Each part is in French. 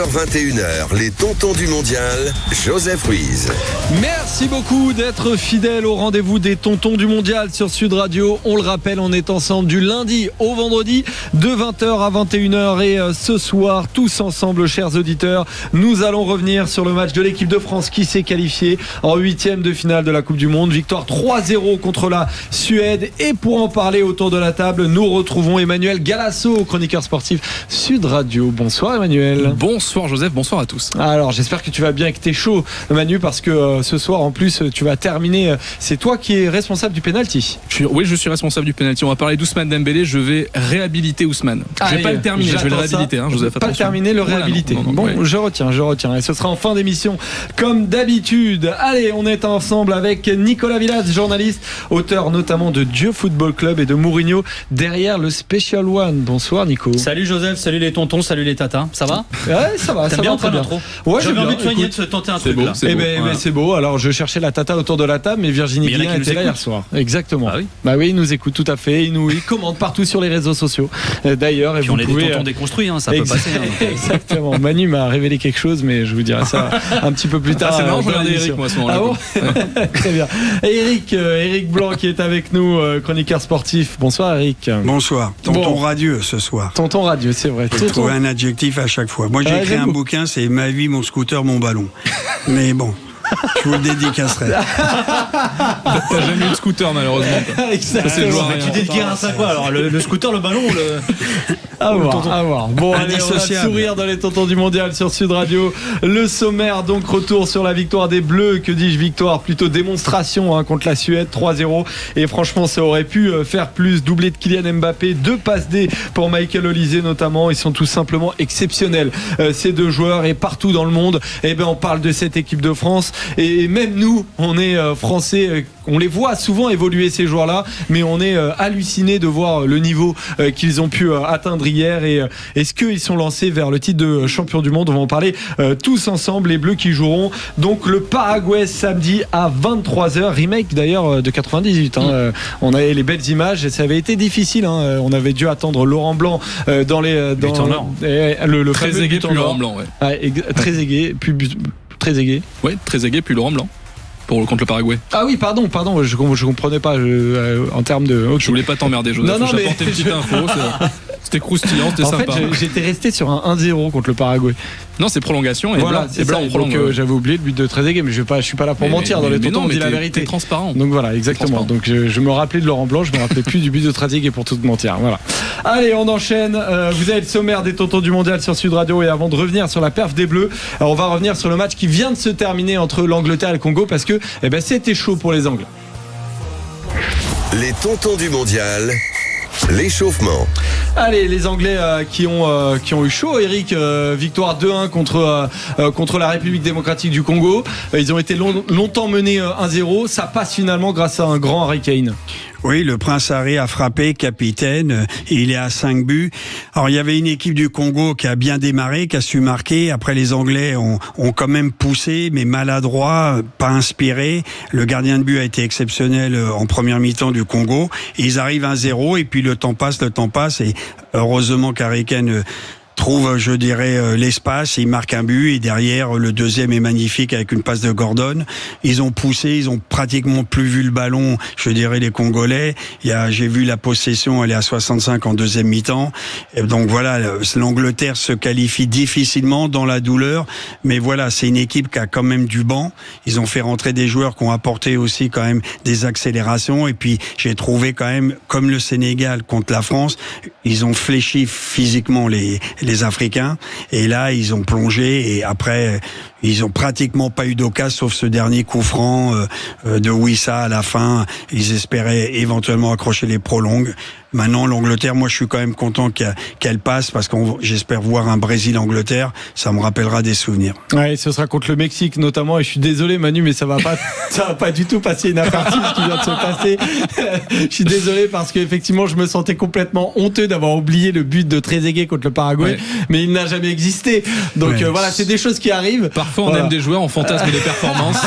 21h, les tontons du mondial, Joseph Ruiz. Merci beaucoup d'être fidèle au rendez-vous des tontons du mondial sur Sud Radio. On le rappelle, on est ensemble du lundi au vendredi de 20h à 21h et ce soir, tous ensemble, chers auditeurs, nous allons revenir sur le match de l'équipe de France qui s'est qualifiée en 8e de finale de la Coupe du Monde. Victoire 3-0 contre la Suède. Et pour en parler autour de la table, nous retrouvons Emmanuel Galasso, chroniqueur sportif Sud Radio. Bonsoir Emmanuel. Bonsoir Joseph, bonsoir à tous. Alors j'espère que tu vas bien, que t'es chaud Manu, parce que ce soir en plus tu vas terminer, c'est toi qui es responsable du penalty. Oui, je suis responsable du penalty. On va parler d'Ousmane Dembélé, je vais réhabiliter Ousmane. Je vais pas le terminer, je vais le réhabiliter, Joseph, pas le terminer, le réhabiliter. Non, bon, ouais. je retiens et ce sera en fin d'émission comme d'habitude. Allez, on est ensemble avec Nicolas Villas, journaliste, auteur notamment de Dieu Football Club et de Mourinho derrière le Special One. Bonsoir Nico. Salut Joseph, salut les tontons, salut les tatas, ça va? Ouais, ça va, T'as ça bien va entraîné bien. l'intro. Ouais, j'avais envie de soigner, écoute, de se tenter un c'est truc beau, là. c'est beau. Mais c'est beau. Alors je cherchais la tata autour de la table, mais Virginie Mais il y en a Guillen qui était nous là hier écoutent. soir. Exactement. Ah oui. Bah oui, il nous écoute tout à fait. Il commente partout sur les réseaux sociaux. D'ailleurs, et Puis vous on est pouvez. des tontons déconstruits, ça peut passer. Exactement. Manu m'a révélé quelque chose, mais je vous dirai ça un petit peu plus tard. C'est marrant, je dans regardais l'émission. Eric moi à ce moment-là. Ah bon. Très bien. Et Eric Blanc qui est avec nous, chroniqueur sportif. Bonsoir Eric. Bonsoir. Tonton Bon. radieux ce soir. Tonton radieux, c'est vrai. Faut trouver un adjectif à chaque fois. Moi j'ai écrit un j'avoue. bouquin, c'est Ma vie, mon scooter, mon ballon. Mais bon, je vous le dédicacerai. T'as jamais eu de scooter malheureusement. Exactement. C'est le joueur, Tu dédicaces ça quoi? Alors le scooter, le ballon, À voir. Bon, allez, on va Indissociable. sourire dans les tontons du mondial sur Sud Radio. Le sommaire, donc retour sur la victoire des Bleus. Que dis-je, victoire, plutôt démonstration contre la Suède, 3-0. Et franchement, ça aurait pu faire plus. Doublé de Kylian Mbappé, 2 passes D pour Michael Olise notamment. Ils sont tout simplement exceptionnels, ces deux joueurs. Et partout dans le monde, on parle de cette équipe de France. Et même nous, on est français. On les voit souvent évoluer, ces joueurs-là, mais on est halluciné de voir le niveau qu'ils ont pu atteindre hier. Et est-ce qu'ils sont lancés vers le titre de champion du monde? On va en parler tous ensemble. Les Bleus qui joueront donc le Paraguay samedi à 23h, remake d'ailleurs de 98. On avait les belles images et ça avait été difficile. On avait dû attendre Laurent Blanc dans les But en or. le Très fameux aigué but en puis or. Laurent Blanc, ouais. Très aigué, puis très aigué. Ouais, très aigué puis Laurent Blanc contre le Paraguay. Ah oui, pardon, je comprenais pas en termes de. Okay. Je voulais pas t'emmerder, Joseph. Non, mais J'apportais une petite info. C'était croustillant, c'était en sympa. fait, j'étais resté sur un 1-0 contre le Paraguay. Non, c'est prolongation et Voilà, blanc. c'est Et blanc ça. on prolonge. Donc j'avais oublié le but de Trezeguet, mais je suis pas là pour mentir dans les tontons, on dit la vérité. T'es transparent. Donc voilà, exactement. Donc je me rappelais de Laurent Blanc, je me rappelais plus du but de Trezeguet pour tout te mentir. Voilà. Allez, on enchaîne. Vous avez le sommaire des tontons du mondial sur Sud Radio, et avant de revenir sur la perf des Bleus, on va revenir sur le match qui vient de se terminer entre l'Angleterre et le Congo, parce que c'était chaud pour les Anglais. Les tontons du mondial, l'échauffement. Allez, les Anglais qui ont eu chaud, Eric, victoire 2-1 contre la République démocratique du Congo. Ils ont été longtemps menés 1-0. Ça passe finalement grâce à un grand Harry Kane. Oui, le Prince Harry a frappé, capitaine, il est à 5 buts. Alors il y avait une équipe du Congo qui a bien démarré, qui a su marquer. Après les Anglais ont quand même poussé, mais maladroit, pas inspiré. Le gardien de but a été exceptionnel en première mi-temps du Congo. Et ils arrivent à 1-0 et puis le temps passe et heureusement qu'Harry Kane trouve, je dirais, l'espace, il marque un but et derrière le deuxième est magnifique avec une passe de Gordon. Ils ont poussé, ils ont pratiquement plus vu le ballon, je dirais, les Congolais. J'ai vu la possession, elle est à 65 en deuxième mi-temps. Et donc voilà, l'Angleterre se qualifie difficilement dans la douleur, mais voilà, c'est une équipe qui a quand même du banc. Ils ont fait rentrer des joueurs qui ont apporté aussi quand même des accélérations et puis j'ai trouvé quand même, comme le Sénégal contre la France, ils ont fléchi physiquement les Africains, et là ils ont plongé et après ils ont pratiquement pas eu d'occasion sauf ce dernier coup franc de Wissa à la fin. Ils espéraient éventuellement accrocher les prolongues. Maintenant l'Angleterre, moi je suis quand même content qu'elle passe parce que j'espère voir un Brésil-Angleterre, ça me rappellera des souvenirs. Ouais, ce sera contre le Mexique notamment, et je suis désolé Manu, mais ça va pas du tout passer inaperçu ce qui vient de se passer. Je suis désolé parce qu'effectivement je me sentais complètement honteux d'avoir oublié le but de Trezeguet contre le Paraguay. mais il n'a jamais existé. Donc voilà, c'est des choses qui arrivent. Parfois, on aime des joueurs, on fantasme des performances.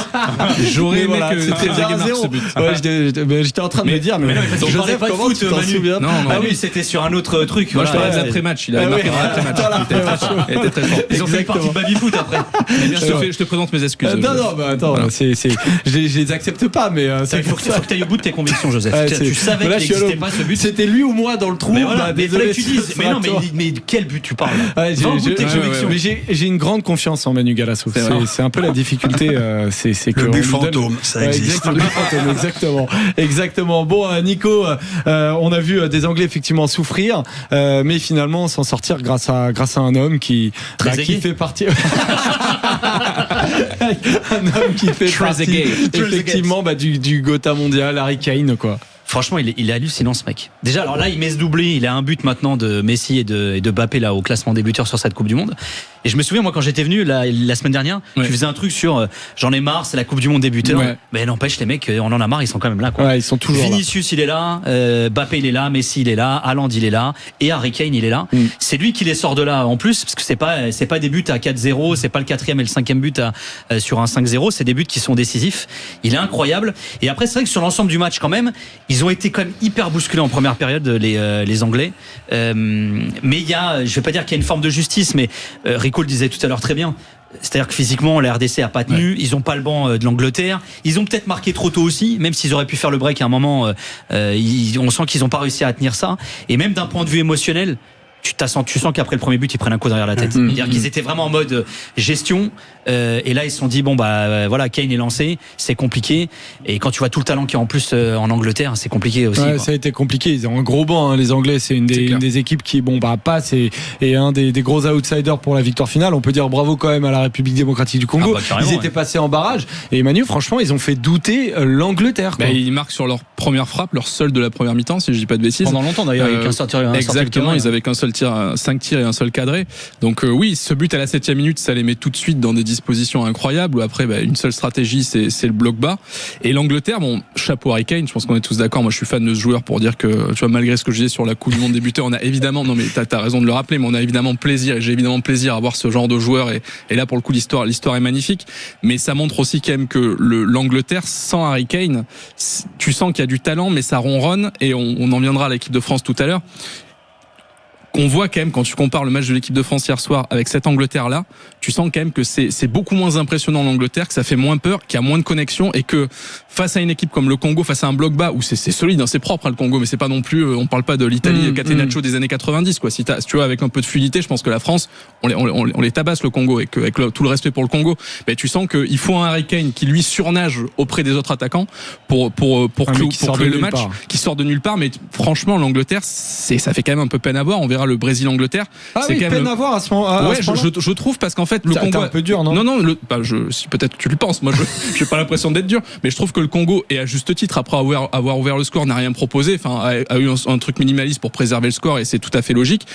J'aurais aimé que Trezeguet marque ce but. Ouais, j'étais en train de me dire, mais Joseph, comment tu t'en souviens? Ah oui, c'était sur un autre truc. Moi, je parlais de l'après-match. Il a marqué dans l'après-match. Il était très fort. Ils ont fait une partie de baby-foot après. Je te présente mes excuses. Non, bah attends, je les accepte pas, mais il faut que tu ailles au bout de tes convictions, Joseph. Tu savais qu'il n'existait pas ce but. C'était lui ou moi dans le trou. Mais voilà, mais fallait que tu dises. Mais non, mais quel but tu parles? J'ai une grande confiance en Manu Galasso. C'est un peu la difficulté. C'est que le but fantôme, ça existe. Le but fantôme, exactement. Bon, Nico, on a vu des Anglais effectivement souffrir, mais finalement s'en sortir grâce à un homme qui fait partie. Un homme qui fait partie effectivement du Gotha mondial, Harry Kane, quoi. Franchement, il est hallucinant ce mec. Déjà, alors là, il met ce doublé. Il a un but maintenant de Messi et de Mbappé là au classement des buteurs sur cette Coupe du Monde. Et je me souviens, moi, quand j'étais venu la semaine dernière, tu faisais un truc sur j'en ai marre, c'est la Coupe du Monde des buteurs. Ouais. Mais n'empêche, les mecs, on en a marre, ils sont quand même là, quoi. Ouais, ils sont toujours Vinicius, il est là, Mbappé, il est là, Messi, il est là, Haaland, il est là, et Harry Kane, il est là. C'est lui qui les sort de là en plus, parce que c'est pas des buts à 4-0, c'est pas le 4e et le 5e but sur un 5-0, c'est des buts qui sont décisifs. Il est incroyable. Et après, c'est vrai que sur l'ensemble du match, quand même, ils ont été quand même hyper bousculés en première période, les Anglais. Mais il y a, je vais pas dire qu'il y a une forme de justice, mais Rico le disait tout à l'heure très bien. C'est-à-dire que physiquement, la RDC a pas tenu. Ils ont pas le banc de l'Angleterre. Ils ont peut-être marqué trop tôt aussi, même s'ils auraient pu faire le break à un moment. On sent qu'ils ont pas réussi à tenir ça. Et même d'un point de vue émotionnel, tu sens qu'après le premier but, ils prennent un coup derrière la tête. C'est-à-dire qu'ils étaient vraiment en mode gestion. Et là, ils se sont dit, bon, voilà, Kane est lancé, c'est compliqué. Et quand tu vois tout le talent qu'il y a en plus en Angleterre, c'est compliqué aussi. Ouais, ça a été compliqué. Ils ont un gros banc, les Anglais. C'est une des équipes qui, passe et un des gros outsiders pour la victoire finale. On peut dire bravo quand même à la République démocratique du Congo. Ils étaient passés en barrage. Et Manu, franchement, ils ont fait douter l'Angleterre. Ils marquent sur leur première frappe, leur seule de la première mi-temps, si je dis pas de bêtises. Pendant longtemps d'ailleurs, avec un seul tir. Exactement, ils avaient qu'un seul tir, 5 tirs et un seul cadré. Donc oui, ce but à la 7e minute, ça les met tout de suite dans des dispositions incroyables où après une seule stratégie, c'est le bloc bas. Et l'Angleterre, chapeau Harry Kane, je pense qu'on est tous d'accord. Moi, je suis fan de ce joueur pour dire que, tu vois, malgré ce que je disais sur la Coupe du Monde des buteurs, on a évidemment, non mais t'as raison de le rappeler, mais on a évidemment plaisir et j'ai évidemment plaisir à voir ce genre de joueur et là pour le coup l'histoire est magnifique. Mais ça montre aussi quand même que l'Angleterre sans Harry Kane, tu sens qu'il y a du talent, mais ça ronronne et on en viendra à l'équipe de France tout à l'heure. Qu'on voit quand même quand tu compares le match de l'équipe de France hier soir avec cette Angleterre-là, tu sens quand même que c'est beaucoup moins impressionnant l'Angleterre, que ça fait moins peur, qu'il y a moins de connexion et que face à une équipe comme le Congo, face à un bloc bas où c'est solide, c'est propre le Congo, mais c'est pas non plus, on parle pas de l'Italie Catenaccio des années 90 quoi. Si tu vois avec un peu de fluidité, je pense que la France, on les tabasse le Congo et avec tout le respect pour le Congo, mais tu sens qu'il faut un Harry Kane qui lui surnage auprès des autres attaquants pour clouer le match, qui sort de nulle part. Mais franchement, l'Angleterre, ça fait quand même un peu peine à voir. On verra le Brésil-Angleterre. C'est quand même peine à voir à ce moment. Ouais, je trouve parce qu'en fait le Congo un peu dur, non? Non, si peut-être tu le penses. Moi, j'ai pas l'impression d'être dur, mais je trouve que le Congo, et à juste titre, après avoir ouvert le score, n'a rien proposé. Enfin, a eu un truc minimaliste pour préserver le score, et c'est tout à fait logique.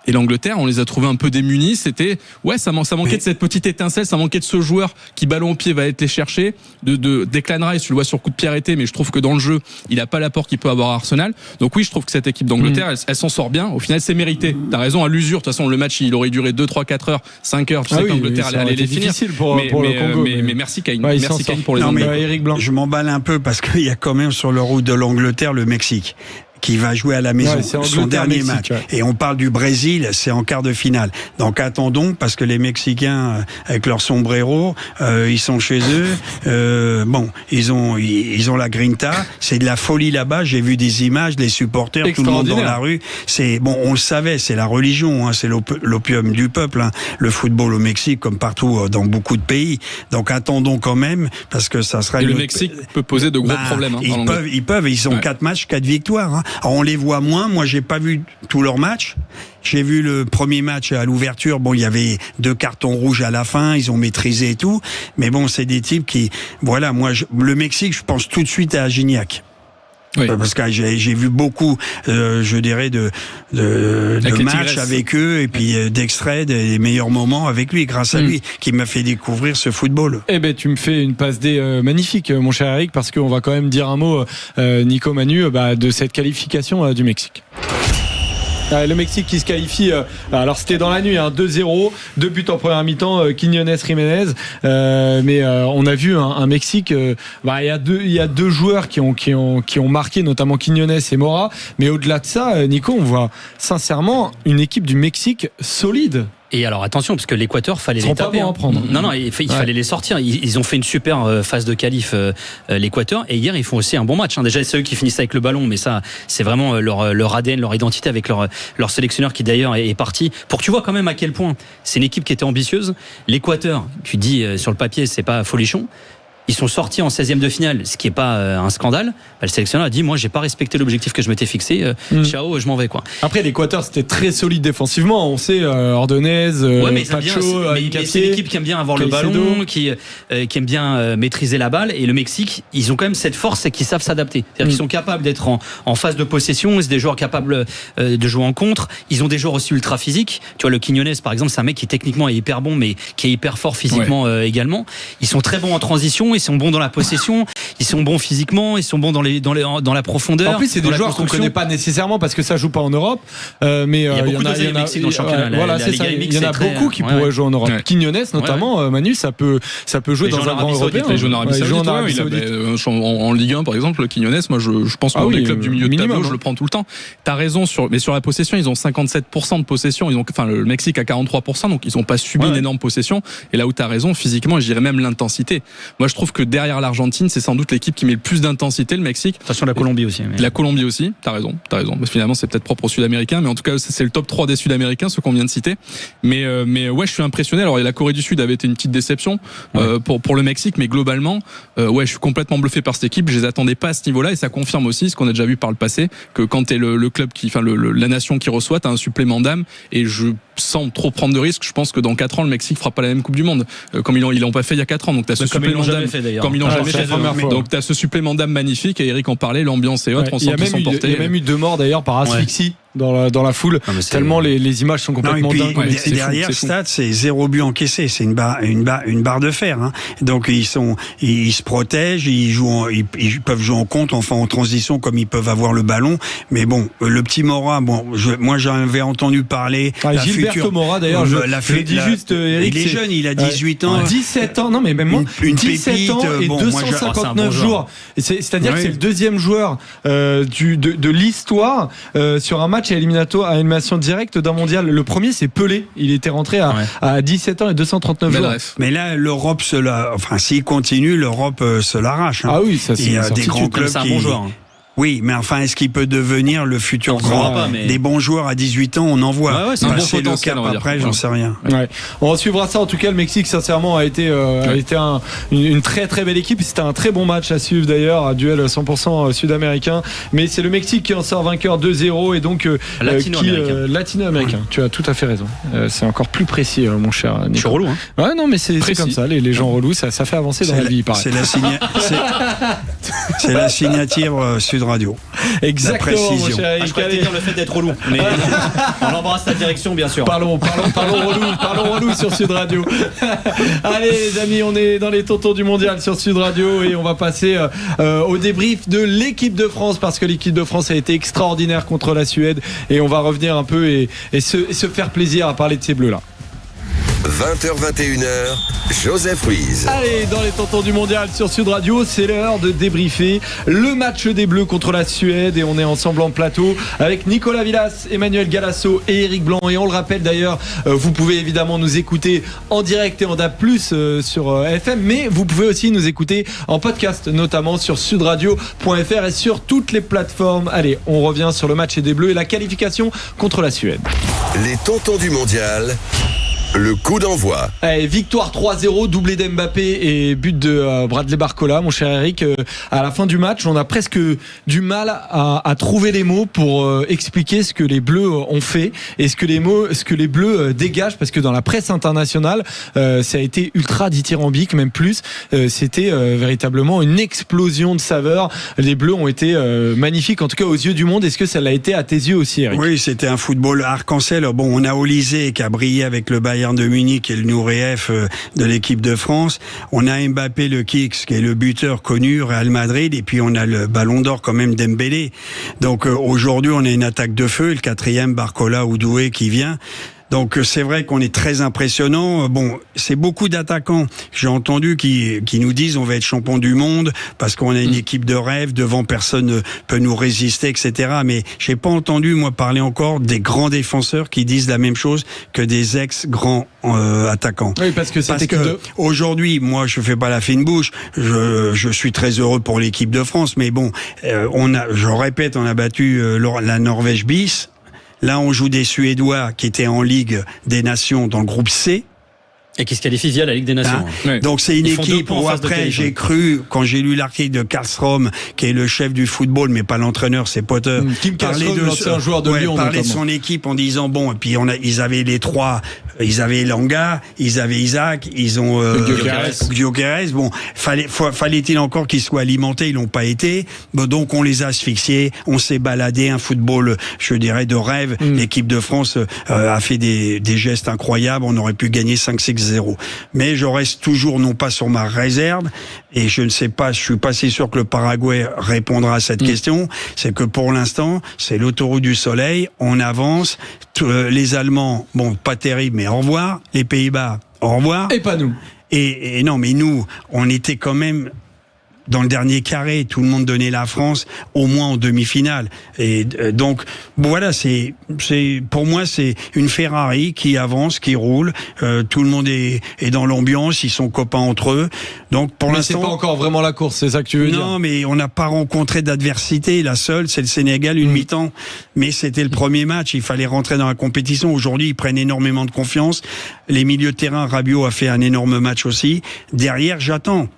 Et l'Angleterre, on les a trouvés un peu démunis. C'était, ça manquait de cette petite étincelle, ça manquait de ce joueur qui, ballon au pied, va être les chercher. Declan Rice, tu le vois sur coup de pied arrêté, mais je trouve que dans le jeu, il a pas l'apport qu'il peut avoir à Arsenal. Donc oui, je trouve que cette équipe d'Angleterre, elle s'en sort bien. Au final, c'est mérité. T'as raison, à l'usure. De toute façon, le match, il aurait duré 2, 3, 4 heures, 5 heures. Tu sais que l'Angleterre allait les finir. Pour le Congo, mais merci Kane. Merci Kane pour les Anglais. Eric Blanc. Je m'emballe un peu parce qu'il y a quand même sur le route de l'Angleterre le Mexique qui va jouer à la maison, son dernier match. Ouais. Et on parle du Brésil, c'est en quart de finale. Donc attendons, parce que les Mexicains, avec leur sombrero, ils sont chez eux. Ils ont la grinta. C'est de la folie là-bas. J'ai vu des images, les supporters, tout le monde dans la rue. On le savait, c'est la religion, c'est l'opium du peuple. Le football au Mexique, comme partout dans beaucoup de pays. Donc attendons quand même, parce que ça sera. Et le Mexique peut poser de gros problèmes. Ils peuvent. Ils ont 4 matchs, 4 victoires. Alors on les voit moins. Moi, j'ai pas vu tous leurs matchs. J'ai vu le premier match à l'ouverture. Il y avait 2 cartons rouges à la fin. Ils ont maîtrisé et tout. Mais c'est des types qui, le Mexique, je pense tout de suite à Gignac. Oui. Parce que j'ai vu beaucoup, je dirais, de matchs avec eux et puis d'extraits des meilleurs moments avec lui, grâce à lui, qui m'a fait découvrir ce football. Eh ben, tu me fais une passe D magnifique, mon cher Eric, parce qu'on va quand même dire un mot, Nico, Manu, de cette qualification du Mexique. Le Mexique qui se qualifie, alors c'était dans la nuit, 2-0, 2 buts en première mi-temps, Quiñones, Jiménez, mais on a vu un Mexique, il y a deux joueurs qui ont marqué, notamment Quiñones et Mora, mais au-delà de ça, Nico, on voit sincèrement une équipe du Mexique solide. Et alors attention, parce que l'Équateur, fallait les taper. Non, il fallait les sortir. Ils ont fait une super phase de qualif, l'Équateur, et hier ils font aussi un bon match. Déjà, c'est eux qui finissent avec le ballon, mais ça, c'est vraiment leur ADN, leur identité avec leur sélectionneur qui d'ailleurs est parti. Pour que tu vois quand même à quel point c'est une équipe qui était ambitieuse. L'Équateur, tu dis sur le papier, c'est pas folichon. Ils sont sortis en 16e de finale, ce qui n'est pas un scandale. Le sélectionneur a dit, moi, j'ai pas respecté l'objectif que je m'étais fixé. Ciao, je m'en vais, quoi. Après, l'Équateur, c'était très solide défensivement. On sait, Ordonez, Pacho, mais c'est une équipe qui aime bien avoir le ballon, qui aime bien maîtriser la balle. Et le Mexique, ils ont quand même cette force, c'est qu'ils savent s'adapter. C'est-à-dire qu'ils sont capables d'être en phase de possession. C'est des joueurs capables de jouer en contre. Ils ont des joueurs aussi ultra physiques. Tu vois, le Quiñones, par exemple, c'est un mec qui techniquement est hyper bon, mais qui est hyper fort physiquement également. Ils sont très bons en transition. Ils sont bons dans la possession, ils sont bons physiquement, ils sont bons dans la profondeur. En plus, c'est des joueurs qu'on ne connaît pas nécessairement parce que ça joue pas en Europe. Mais il y a beaucoup d'oseille au Mexique dans le championnat. Il y en a beaucoup qui pourraient jouer en Europe. Quiñones, notamment, Manu, ça peut jouer dans un grand européen. Les joueurs en Arabie Saoudite. En Ligue 1, par exemple, Quiñones, moi, je pense que dans les clubs du milieu de tableau, je le prends tout le temps. T'as raison, mais sur la possession, ils ont 57% de possession. Le Mexique a 43%, donc ils n'ont pas subi une énorme possession. Et là où t'as raison, physiquement, je dirais même l'intensité. Moi, je trouve que derrière l'Argentine, c'est sans doute l'équipe qui met le plus d'intensité, le Mexique. Attention, la Colombie aussi. La Colombie aussi, t'as raison. Finalement, c'est peut-être propre aux Sud-Américains, mais en tout cas, c'est le top 3 des Sud-Américains, ceux qu'on vient de citer. Mais ouais, je suis impressionné. Alors, la Corée du Sud avait été une petite déception pour le Mexique, mais globalement, je suis complètement bluffé par cette équipe. Je les attendais pas à ce niveau-là, et ça confirme aussi ce qu'on a déjà vu par le passé, que quand t'es le club la nation qui reçoit, t'as un supplément d'âme, et sans trop prendre de risques, je pense que dans 4 ans, le Mexique fera pas la même Coupe du Monde, comme ils l'ont pas fait il y a 4 ans. Donc t'as ce supplément d'âme, comme ils l'ont jamais fait. Donc t'as ce supplément d'âme magnifique, et Eric en parlait, l'ambiance et autres, on sent qu'ils sont portés. Il y a même eu 2 morts d'ailleurs par asphyxie dans la foule, tellement les images sont complètement dingues. Derrière Stade, c'est 0 but encaissé, c'est une barre de fer. Donc ils se protègent, ils peuvent jouer en contre, enfin en transition comme ils peuvent avoir le ballon. Mais bon, le petit Mora, moi j'avais entendu parler. Gilberto Mora d'ailleurs, je le dis juste, Eric, il est jeune, il a 18 ans, 17 ans, non mais même moi, une 17 pépite, ans et 259 jours. C'est-à-dire que c'est le deuxième joueur de l'histoire sur un match à élimination directe d'un mondial. Le premier, c'est Pelé. Il était rentré à 17 ans et 239 jours. Mais là, l'Europe s'il continue, l'Europe se l'arrache. Ah oui, ça c'est il y a des grands clubs c'est un bon joueur. Oui, mais enfin, est-ce qu'il peut devenir le futur grand des bons joueurs à 18 ans? On en voit. C'est un bon potentiel. Après, j'en sais rien. On suivra ça. En tout cas, le Mexique, sincèrement, a été une très très belle équipe. C'était un très bon match à suivre d'ailleurs, un duel 100% sud-américain. Mais c'est le Mexique qui en sort vainqueur 2-0 et donc latino-américain. Tu as tout à fait raison. C'est encore plus précis, mon cher Nico. Je suis relou. Ouais, non, mais c'est comme ça. Les gens relous, ça fait avancer dans la vie, pareil. C'est la signature Sud Radio. Exactement, mon cher Eric. Je crois dire le fait d'être relou. Mais on embrasse ta direction, bien sûr. Parlons relou sur Sud Radio. Allez, les amis, on est dans les tontons du mondial sur Sud Radio et on va passer au débrief de l'équipe de France parce que l'équipe de France a été extraordinaire contre la Suède et on va revenir un peu et se faire plaisir à parler de ces bleus-là. 20h-21h, Joseph Ruiz. Allez, dans les tontons du mondial sur Sud Radio, c'est l'heure de débriefer le match des Bleus contre la Suède et on est ensemble en plateau avec Nicolas Villas, Emmanuel Galasso et Eric Blanc. Et on le rappelle d'ailleurs, vous pouvez évidemment nous écouter en direct et en DAB+, sur FM, mais vous pouvez aussi nous écouter en podcast, notamment sur sudradio.fr et sur toutes les plateformes. Allez, on revient sur le match des Bleus et la qualification contre la Suède. Les tontons du mondial. Le coup d'envoi. Victoire 3-0, doublé d'Mbappé et but de Bradley Barcola, mon cher Eric. À la fin du match, on a presque du mal à trouver les mots pour expliquer ce que les Bleus ont fait et ce que les Bleus dégagent, parce que dans la presse internationale, ça a été ultra dithyrambique, même plus. C'était véritablement une explosion de saveurs. Les Bleus ont été magnifiques, en tout cas aux yeux du monde. Est-ce que ça l'a été à tes yeux aussi, Eric? Oui, c'était un football arc-en-ciel. Bon, on a Olysée qui a brillé avec le Bayern Bayern de Munich et le Nouri F de l'équipe de France. On a Mbappé le Kicks, qui est le buteur connu, Real Madrid, et puis on a le Ballon d'Or quand même Dembélé. Donc aujourd'hui, on a une attaque de feu, le 4e Barcola ou Doué qui vient. Donc c'est vrai qu'on est très impressionnant. Bon, c'est beaucoup d'attaquants. J'ai entendu qui nous disent on va être champion du monde parce qu'on a une équipe de rêve, devant personne ne peut nous résister, etc. Mais j'ai pas entendu moi parler encore des grands défenseurs qui disent la même chose que des ex-grands attaquants. Oui, parce que aujourd'hui, moi je fais pas la fine bouche. Je suis très heureux pour l'équipe de France, mais bon, je répète, on a battu la Norvège bis. Là, on joue des Suédois qui étaient en Ligue des Nations dans le groupe C. Et qui se qualifie via la Ligue des Nations. Ouais. Donc c'est une équipe où après j'ai cru, quand j'ai lu l'article de Karlström, qui est le chef du football, mais pas l'entraîneur, c'est Potter. Kim Karlström, l'ancien joueur de Lyon, parlait de son équipe en disant bon, et puis ils avaient les trois, ils avaient Langa, ils avaient Isaac, ils ont Gyökeres. Bon, fallait-il encore qu'ils soient alimentés, ils l'ont pas été. Bon, donc on les a asphyxiés, on s'est baladé, un football, je dirais, de rêve. L'équipe de France a fait des gestes incroyables, on aurait pu gagner 5-6-0. Mais je reste toujours non pas sur ma réserve, et je ne sais pas, je suis pas si sûr que le Paraguay répondra à cette question. C'est que pour l'instant, c'est l'autoroute du soleil, on avance. Les Allemands, bon, pas terrible, mais au revoir. Les Pays-Bas, au revoir. Et pas nous. Et non, mais nous, on était quand même dans le dernier carré, tout le monde donnait la France au moins en demi-finale. Et donc voilà, c'est pour moi c'est une Ferrari qui avance, qui roule. Tout le monde est dans l'ambiance, ils sont copains entre eux. Donc pour l'instant, c'est pas encore vraiment la course, c'est ça que tu veux dire? Non, mais on n'a pas rencontré d'adversité. La seule, c'est le Sénégal, une mi-temps. Mais c'était le premier match. Il fallait rentrer dans la compétition. Aujourd'hui, ils prennent énormément de confiance. Les milieux de terrain, Rabiot a fait un énorme match aussi. Derrière, j'attends.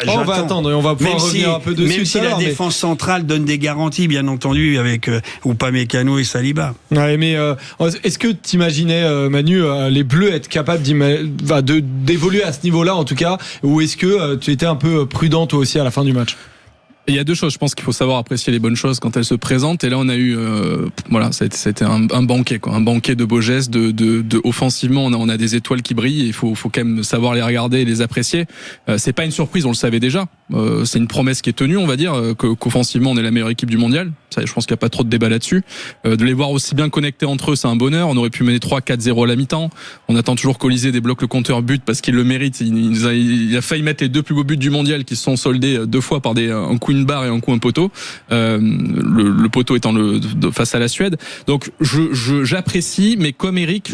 On va attendre et on va pouvoir revenir un peu dessus. Même si la défense centrale donne des garanties, bien entendu, avec Upamecano et Saliba. Ouais, mais est-ce que tu imaginais, Manu, les Bleus être capables d'évoluer à ce niveau-là, en tout cas, ou est-ce que tu étais un peu prudent toi aussi à la fin du match? Il y a deux choses, je pense qu'il faut savoir apprécier les bonnes choses quand elles se présentent. Et là, on a eu, c'était un banquet, quoi, un banquet de beaux gestes. De offensivement, on a des étoiles qui brillent. Il faut quand même savoir les regarder et les apprécier. C'est pas une surprise, on le savait déjà. C'est une promesse qui est tenue, on va dire, qu'offensivement, on est la meilleure équipe du mondial. Ça, je pense qu'il n'y a pas trop de débat là-dessus. De les voir aussi bien connectés entre eux, c'est un bonheur. On aurait pu mener 3-4-0 à la mi-temps. On attend toujours qu'Olysée débloque le compteur but parce qu'il le mérite. Il a failli mettre les 2 plus beaux buts du mondial qui se sont soldés 2 fois par un coup une barre et un coup un poteau. Le poteau étant face à la Suède. Donc j'apprécie, mais comme Eric,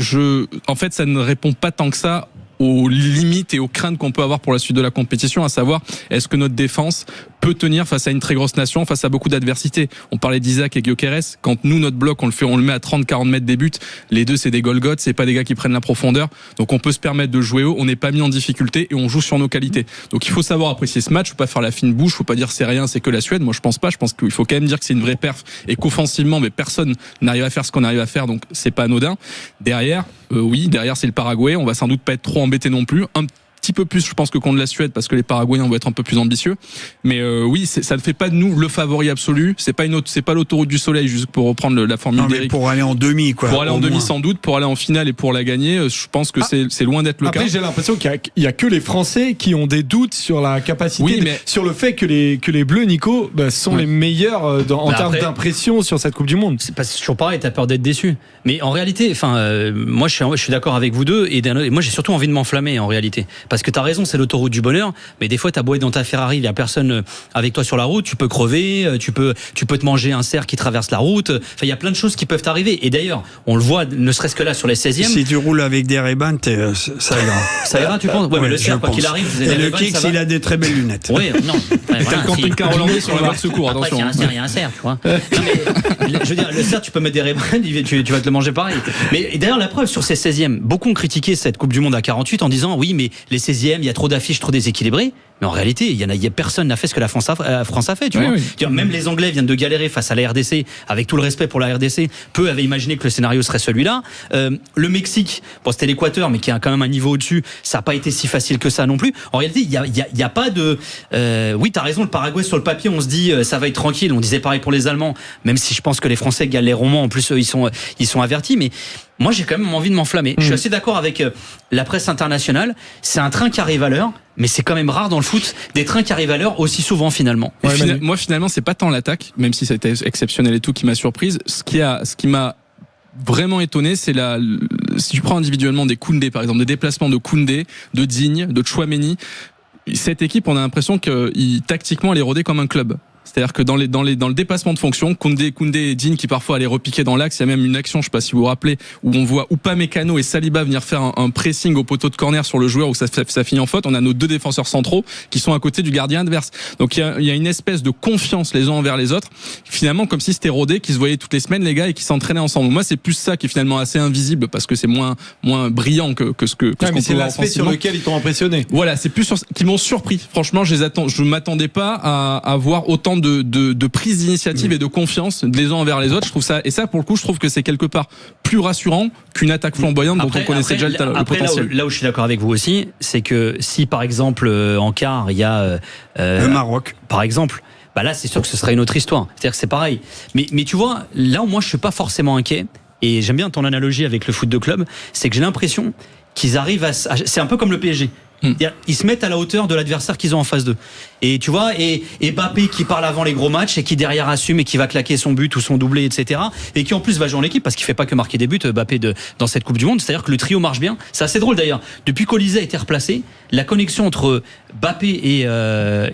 en fait, ça ne répond pas tant que ça aux limites et aux craintes qu'on peut avoir pour la suite de la compétition, à savoir, est-ce que notre défense peut tenir face à une très grosse nation, face à beaucoup d'adversité. On parlait d'Isaac et Gyökeres. Quand nous, notre bloc, on le met à 30-40 mètres des buts. Les deux, c'est des Golgoth, c'est pas des gars qui prennent la profondeur. Donc on peut se permettre de jouer haut. On n'est pas mis en difficulté et on joue sur nos qualités. Donc il faut savoir apprécier ce match. Faut pas faire la fine bouche. Faut pas dire c'est rien, c'est que la Suède. Moi, je pense pas. Je pense qu'il faut quand même dire que c'est une vraie perf et qu'offensivement, mais personne n'arrive à faire ce qu'on arrive à faire. Donc c'est pas anodin. Derrière, derrière, c'est le Paraguay. On va sans doute pas être trop embêté non plus. Un petit peu plus, je pense, que contre la Suède, parce que les Paraguayens vont être un peu plus ambitieux. Mais ça ne fait pas de nous le favori absolu. C'est pas l'autoroute du soleil, juste pour reprendre la formule d'Eric. Pour aller en demi, quoi. Pour aller en demi, sans doute. Pour aller en finale et pour la gagner, je pense que c'est loin d'être le cas. Après, j'ai l'impression qu'il y a que les Français qui ont des doutes sur la capacité, sur le fait que les Bleus, Nico, sont les meilleurs en termes d'impression sur cette Coupe du Monde. C'est toujours pareil, t'as peur d'être déçu. Mais en réalité, moi, je suis d'accord avec vous deux, et moi, j'ai surtout envie de m'enflammer, en réalité. Parce que t'as raison, c'est l'autoroute du bonheur, mais des fois t'as beau être dans ta Ferrari, il y a personne avec toi sur la route, tu peux crever, tu peux te manger un cerf qui traverse la route. Enfin, il y a plein de choses qui peuvent t'arriver. Et d'ailleurs, on le voit, ne serait-ce que là sur les 16e. Si tu roules avec des Ray-Ban, ça ira. Ça ira, tu penses? Ouais, mais le cerf, quoi qu'il arrive, et le Kicks, il a des très belles lunettes. Oui, non. T'as le camping-car hollandais sur la voie de secours, attention. Il y a un cerf, tu vois. Non, mais, je veux dire, le cerf, tu peux mettre des Ray-Ban, tu vas te le manger pareil. Mais d'ailleurs, la preuve sur ces 16e, beaucoup ont critiqué cette Coupe du Monde à 48 en disant oui, mais les 16e, il y a trop d'affiches, trop déséquilibrées. Mais en réalité, personne n'a fait ce que la France a fait. Tu vois. Même les Anglais viennent de galérer face à la RDC. Avec tout le respect pour la RDC, peu avaient imaginé que le scénario serait celui-là. Le Mexique, bon, c'était l'Équateur, mais qui a quand même un niveau au-dessus. Ça n'a pas été si facile que ça non plus. En réalité, il y a pas de. Oui, t'as raison. Le Paraguay sur le papier, on se dit ça va être tranquille. On disait pareil pour les Allemands, même si je pense que les Français galéreront. En plus, eux, ils sont avertis, mais. Moi, j'ai quand même envie de m'enflammer. Je suis assez d'accord avec la presse internationale. C'est un train qui arrive à l'heure, mais c'est quand même rare dans le foot des trains qui arrivent à l'heure aussi souvent finalement. Moi, finalement, c'est pas tant l'attaque, même si ça a été exceptionnel et tout, qui m'a surprise. Ce qui m'a vraiment étonné, c'est si tu prends individuellement des Koundé, par exemple, des déplacements de Koundé, de Digne, de Tchouaméni, cette équipe, on a l'impression que tactiquement, elle est rodée comme un club. C'est-à-dire que dans le dépassement de fonction, Koundé et Digne qui parfois allaient repiquer dans l'axe, il y a même une action, je sais pas si vous vous rappelez, où on voit Upamecano et Saliba venir faire un pressing au poteau de corner sur le joueur où ça finit en faute. On a nos deux défenseurs centraux qui sont à côté du gardien adverse. Donc il y a une espèce de confiance les uns envers les autres, finalement comme si c'était rodé, qui se voyaient toutes les semaines les gars et qui s'entraînaient ensemble. Moi c'est plus ça qui est finalement assez invisible parce que c'est moins brillant que ce qu'on peut c'est voir l'aspect sur lequel ils t'ont impressionné. Voilà, c'est plus qui m'ont surpris. Franchement, je m'attendais pas à voir autant de prise d'initiative et de confiance les uns envers les autres. Je trouve ça, et ça pour le coup je trouve que c'est quelque part plus rassurant qu'une attaque flamboyante dont on connaissait déjà le potentiel. Là où je suis d'accord avec vous aussi, c'est que si par exemple en quart il y a le Maroc par exemple, bah là c'est sûr que ce serait une autre histoire. C'est-à-dire que c'est pareil. Mais tu vois, là où moi je suis pas forcément inquiet, et j'aime bien ton analogie avec le foot de club, c'est que j'ai l'impression qu'ils arrivent c'est un peu comme le PSG. Ils se mettent à la hauteur de l'adversaire qu'ils ont en face d'eux. Et tu vois, et Mbappé qui parle avant les gros matchs et qui derrière assume et qui va claquer son but ou son doublé, etc. Et qui en plus va jouer en équipe parce qu'il fait pas que marquer des buts, Mbappé dans cette Coupe du Monde. C'est-à-dire que le trio marche bien. C'est assez drôle d'ailleurs. Depuis qu'Olysée a été replacé, la connexion entre Mbappé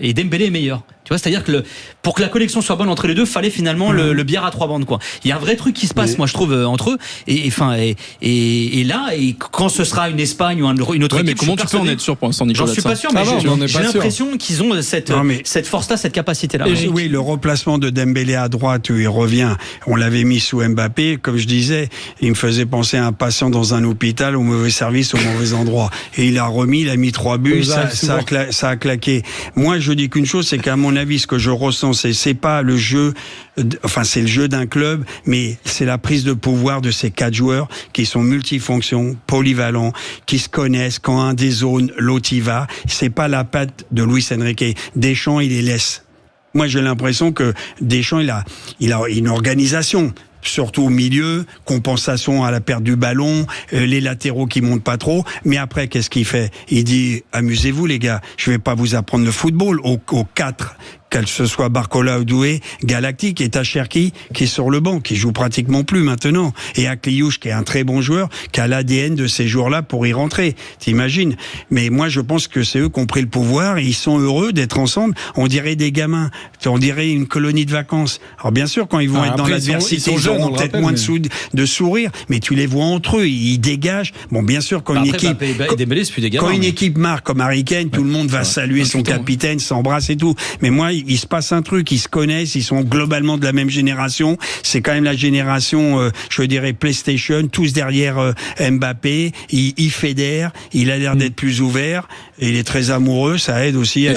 et Dembélé est meilleure. Tu vois, c'est-à-dire que pour que la connexion soit bonne entre les deux, fallait finalement le billard à trois bandes, quoi. Il y a un vrai truc qui se passe, moi je trouve, entre eux. Et là, quand ce sera une Espagne ou une autre équipe, mais comment tu peux en être sûr pour l'instant, Nicolas? J'en suis pas sûr, mais j'ai l'impression qu'ils ont cette force-là, cette capacité-là. Oui, le replacement de Dembélé à droite où il revient, on l'avait mis sous Mbappé, comme je disais, il me faisait penser à un patient dans un hôpital au mauvais service, au mauvais endroit. Et il a mis 3 buts, ça a claqué. Moi, je dis qu'une chose, c'est qu'à mon avis, ce que je ressens, c'est pas le jeu, c'est le jeu d'un club, mais c'est la prise de pouvoir de ces 4 joueurs qui sont multifonctions, polyvalents, qui se connaissent. Quand un des zones, l'autre y va. C'est pas la patte de Luis Enrique. Deschamps, il les laisse. Moi, j'ai l'impression que Deschamps, il a une organisation. Surtout au milieu, compensation à la perte du ballon, les latéraux qui montent pas trop. Mais après, qu'est-ce qu'il fait? Il dit, amusez-vous les gars, je vais pas vous apprendre le football aux 4. Que ce soit Barcola ou Doué, Galactique et Tacherki qui est sur le banc, qui joue pratiquement plus maintenant. Et Akliouche qui est un très bon joueur, qui a l'ADN de ces joueurs-là pour y rentrer. T'imagines? Mais moi je pense que c'est eux qui ont pris le pouvoir et ils sont heureux d'être ensemble. On dirait des gamins, on dirait une colonie de vacances. Alors bien sûr quand ils vont être dans l'adversité, ils auront peut-être moins de sourire, mais tu les vois entre eux, ils dégagent. Bon bien sûr quand une équipe marque comme Harry Kane, tout le monde va saluer son capitaine, s'embrasse et tout. Mais moi il se passe un truc, ils se connaissent, ils sont globalement de la même génération. C'est quand même la génération, je dirais PlayStation, tous derrière Mbappé. Il fédère, il a l'air d'être plus ouvert, et il est très amoureux, ça aide aussi.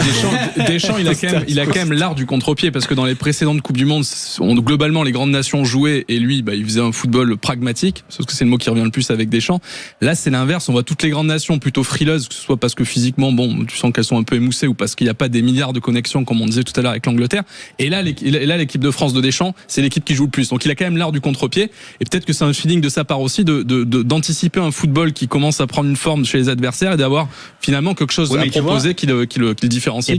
Deschamps, il a quand même l'art du contre-pied parce que dans les précédentes Coupes du Monde, globalement les grandes nations jouaient et lui, il faisait un football pragmatique, parce que c'est le mot qui revient le plus avec Deschamps. Là, c'est l'inverse. On voit toutes les grandes nations plutôt frileuses, que ce soit parce que physiquement, tu sens qu'elles sont un peu émoussées ou parce qu'il n'y a pas des milliards de connexions comme on disait tout à l'heure avec l'Angleterre. Et là, l'équipe de France de Deschamps, c'est l'équipe qui joue le plus. Donc il a quand même l'art du contre-pied. Et peut-être que c'est un feeling de sa part aussi d'anticiper un football qui commence à prendre une forme chez les adversaires et d'avoir finalement quelque chose à proposer qui le différencie.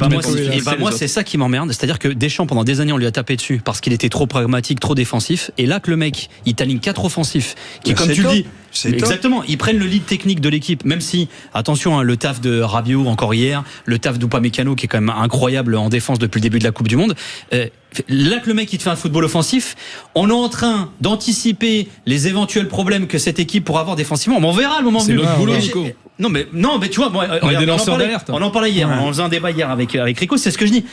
Moi, c'est ça qui m'emmerde. C'est-à-dire que Deschamps, pendant des années, on lui a tapé dessus parce qu'il était trop pragmatique, trop défensif. Et là que le mec, il t'aligne 4 offensifs qui, comme tu le dis, exactement, ils prennent le lead technique de l'équipe, même si, attention, le taf de Rabiot encore hier, le taf d'Upamecano qui est quand même incroyable en défense depuis le début de la Coupe du Monde. Là que le mec il te fait un football offensif, on est en train d'anticiper les éventuels problèmes que cette équipe pourra avoir défensivement. Mais on verra le moment venu. C'est notre boulot, Nico. Non mais tu vois, on est des lanceurs d'alerte. On en parlait hier, on faisait un débat hier avec Rico, c'est ce que je dis.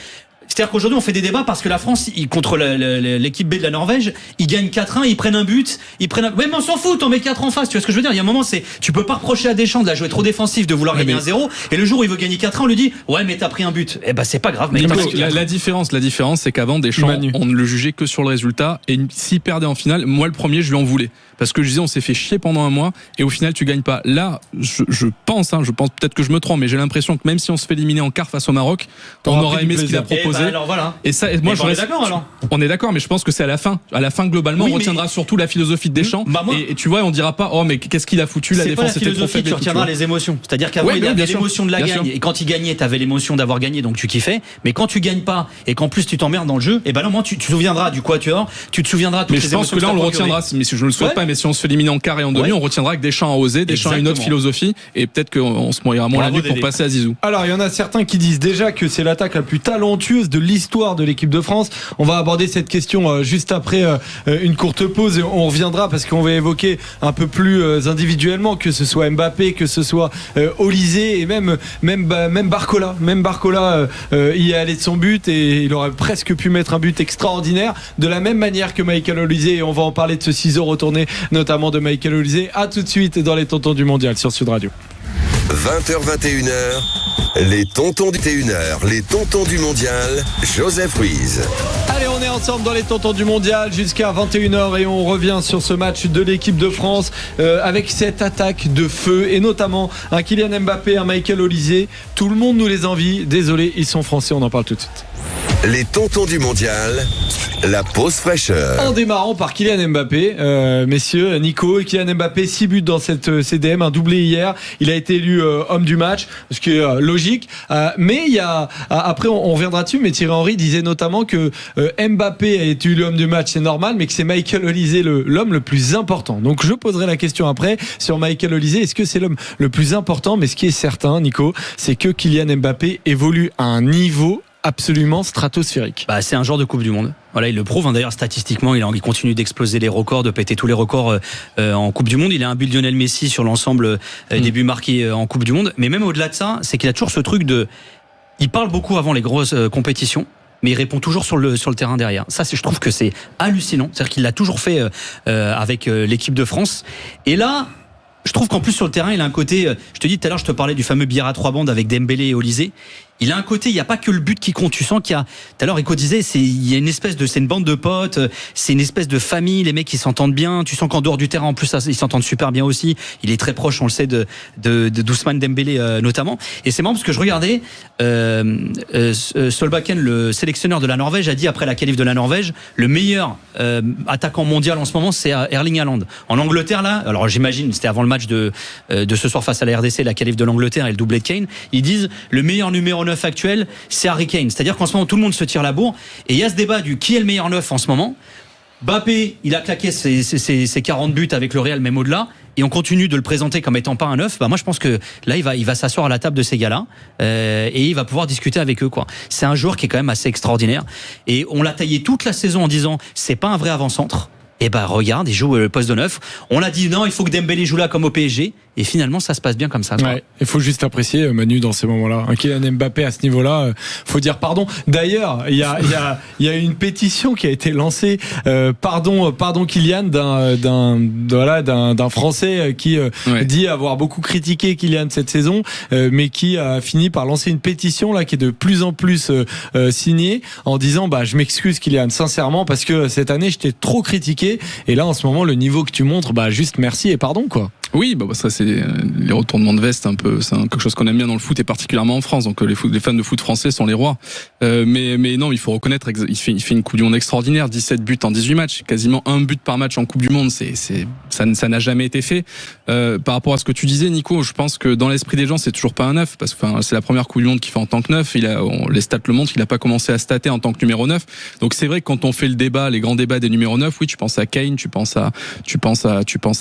C'est-à-dire qu'aujourd'hui, on fait des débats parce que la France, contre l'équipe B de la Norvège, ils gagnent 4-1, ils prennent un but, ouais, mais on s'en fout, on met 4 en face. Tu vois ce que je veux dire? Il y a un moment, tu peux pas reprocher à Deschamps de la jouer trop défensif, de vouloir gagner 1-0. Et le jour où il veut gagner 4-1, on lui dit, ouais, mais t'as pris un but. Eh ben, c'est pas grave, mais la différence, c'est qu'avant, Deschamps, on ne le jugeait que sur le résultat. Et s'il perdait en finale, moi, le premier, je lui en voulais. Parce que je disais, on s'est fait chier pendant un mois et au final, tu gagnes pas. Là, je pense peut-être que je me trompe, mais j'ai l'impression que même si on se fait éliminer en quart face au Maroc, on aura aimé ce qu'il a proposé. Alors voilà. Et ça, moi, on est d'accord alors. On est d'accord, mais je pense que c'est à la fin. À la fin, globalement, on retiendra surtout la philosophie de Deschamps. Et tu vois, on dira pas, oh, mais qu'est-ce qu'il a foutu, la défense était trop faible. Tu retiendras les émotions. C'est-à-dire qu'avant, il y avait l'émotion de la gagne. Et quand il gagnait, t'avais l'émotion d'avoir gagné, donc tu kiffais. Mais quand tu gagnes pas et qu'en plus tu t'emmerdes dans le jeu, et ben là, moi, tu te souviendras du quatuor, tu te souviendras de toutes les émotions. Mais je pense que là, on le retiendra, mais si je ne le souhaite pas, mais si on se fait éliminer en quart et en demi, on retiendra que Deschamps a osé, Deschamps a une autre philosophie, et peut-être qu'on se mouillera moins la nuit pour passer à Zizou. Alors, il y en a certains qui disent déjà que c'est l'attaque la plus talentueuse de l'histoire de l'équipe de France. On va aborder cette question juste après une courte pause et on reviendra parce qu'on va évoquer un peu plus individuellement, que ce soit Mbappé, que ce soit Olysée et même Barcola. Même Barcola y est allé de son but et il aurait presque pu mettre un but extraordinaire de la même manière que Michael Olysée, et on va en parler de ce ciseau retourné notamment de Michael Olysée. À tout de suite dans les Tontons du Mondial sur Sud Radio. 20h21h, les Tontons du T1h, les Tontons du Mondial, Joseph Ruiz. Allez, on est ensemble dans les Tontons du Mondial jusqu'à 21h et on revient sur ce match de l'équipe de France avec cette attaque de feu et notamment un Kylian Mbappé, un Michael Olysée. Tout le monde nous les envie. Désolé, ils sont français, on en parle tout de suite. Les Tontons du Mondial, la pause fraîcheur. En démarrant par Kylian Mbappé, messieurs, Nico, Kylian Mbappé, 6 buts dans cette CDM, un doublé hier. Il a été élu homme du match, ce qui est logique. Mais il y a, après on reviendra dessus, mais Thierry Henry disait notamment que Mbappé a été élu homme du match, c'est normal, mais que c'est Michael Olysée l'homme le plus important. Donc je poserai la question après sur Michael Olysée. Est-ce que c'est l'homme le plus important? Mais ce qui est certain, Nico, c'est que Kylian Mbappé évolue à un niveau absolument stratosphérique. C'est un genre de Coupe du Monde. Voilà, il le prouve. D'ailleurs, statistiquement, il continue d'exploser les records, de péter tous les records en Coupe du Monde. Il a un but de Lionel Messi sur l'ensemble des buts marqués en Coupe du Monde. Mais même au-delà de ça, c'est qu'il a toujours ce truc il parle beaucoup avant les grosses compétitions, mais il répond toujours sur le terrain derrière. Ça, je trouve que c'est hallucinant. C'est-à-dire qu'il l'a toujours fait avec l'équipe de France. Et là, je trouve qu'en plus sur le terrain, il a un côté. Je te dis tout à l'heure, je te parlais du fameux billard à 3 bandes avec Dembélé et Olysée. Il a un côté, il n'y a pas que le but qui compte. Tu sens qu'il y a, tout à l'heure, Rico disait, il y a une espèce c'est une bande de potes, c'est une espèce de famille, les mecs, ils s'entendent bien. Tu sens qu'en dehors du terrain, en plus, ils s'entendent super bien aussi. Il est très proche, on le sait, de Ousmane Dembélé, notamment. Et c'est marrant parce que je regardais, Solbakken, le sélectionneur de la Norvège, a dit après la qualif de la Norvège, le meilleur attaquant mondial en ce moment, c'est Erling Haaland. En Angleterre, là, alors j'imagine, c'était avant le match de ce soir face à la RDC, la qualif de l'Angleterre et le doublé de Kane, ils disent, le meilleur numéro 9 actuel, c'est Harry Kane. C'est-à-dire qu'en ce moment, tout le monde se tire la bourre. Et il y a ce débat du qui est le meilleur 9 en ce moment. Mbappé, il a claqué ses 40 buts avec le Real, même au-delà. Et on continue de le présenter comme étant pas un 9. Moi, je pense que là, il va s'asseoir à la table de ces gars-là et il va pouvoir discuter avec eux, quoi. C'est un joueur qui est quand même assez extraordinaire. Et on l'a taillé toute la saison en disant c'est pas un vrai avant-centre. Et regarde, il joue le poste de 9. On a dit non, il faut que Dembélé joue là comme au PSG. Et finalement, ça se passe bien comme ça. Ouais, il faut juste apprécier Manu dans ces moments-là. Un Kylian Mbappé à ce niveau-là, faut dire pardon. D'ailleurs, il y a une pétition qui a été lancée. Pardon Kylian d'un Français qui dit avoir beaucoup critiqué Kylian cette saison, mais qui a fini par lancer une pétition là qui est de plus en plus signée en disant je m'excuse Kylian sincèrement parce que cette année je t'ai trop critiqué et là en ce moment le niveau que tu montres juste merci et pardon quoi. Oui, ça c'est les retournements de veste un peu, c'est quelque chose qu'on aime bien dans le foot et particulièrement en France. Donc les fans de foot français sont les rois. Mais non, il faut reconnaître, il fait une Coupe du Monde extraordinaire, 17 buts en 18 matchs, quasiment un but par match en Coupe du Monde. Ça n'a jamais été fait. Par rapport à ce que tu disais, Nico, je pense que dans l'esprit des gens, c'est toujours pas un 9 parce que c'est la première Coupe du Monde qu'il fait en tant que 9. Les stats le montrent, il a pas commencé à stater en tant que numéro 9. Donc c'est vrai que quand on fait le débat, les grands débats des numéros 9, oui, tu penses à Kane, tu penses à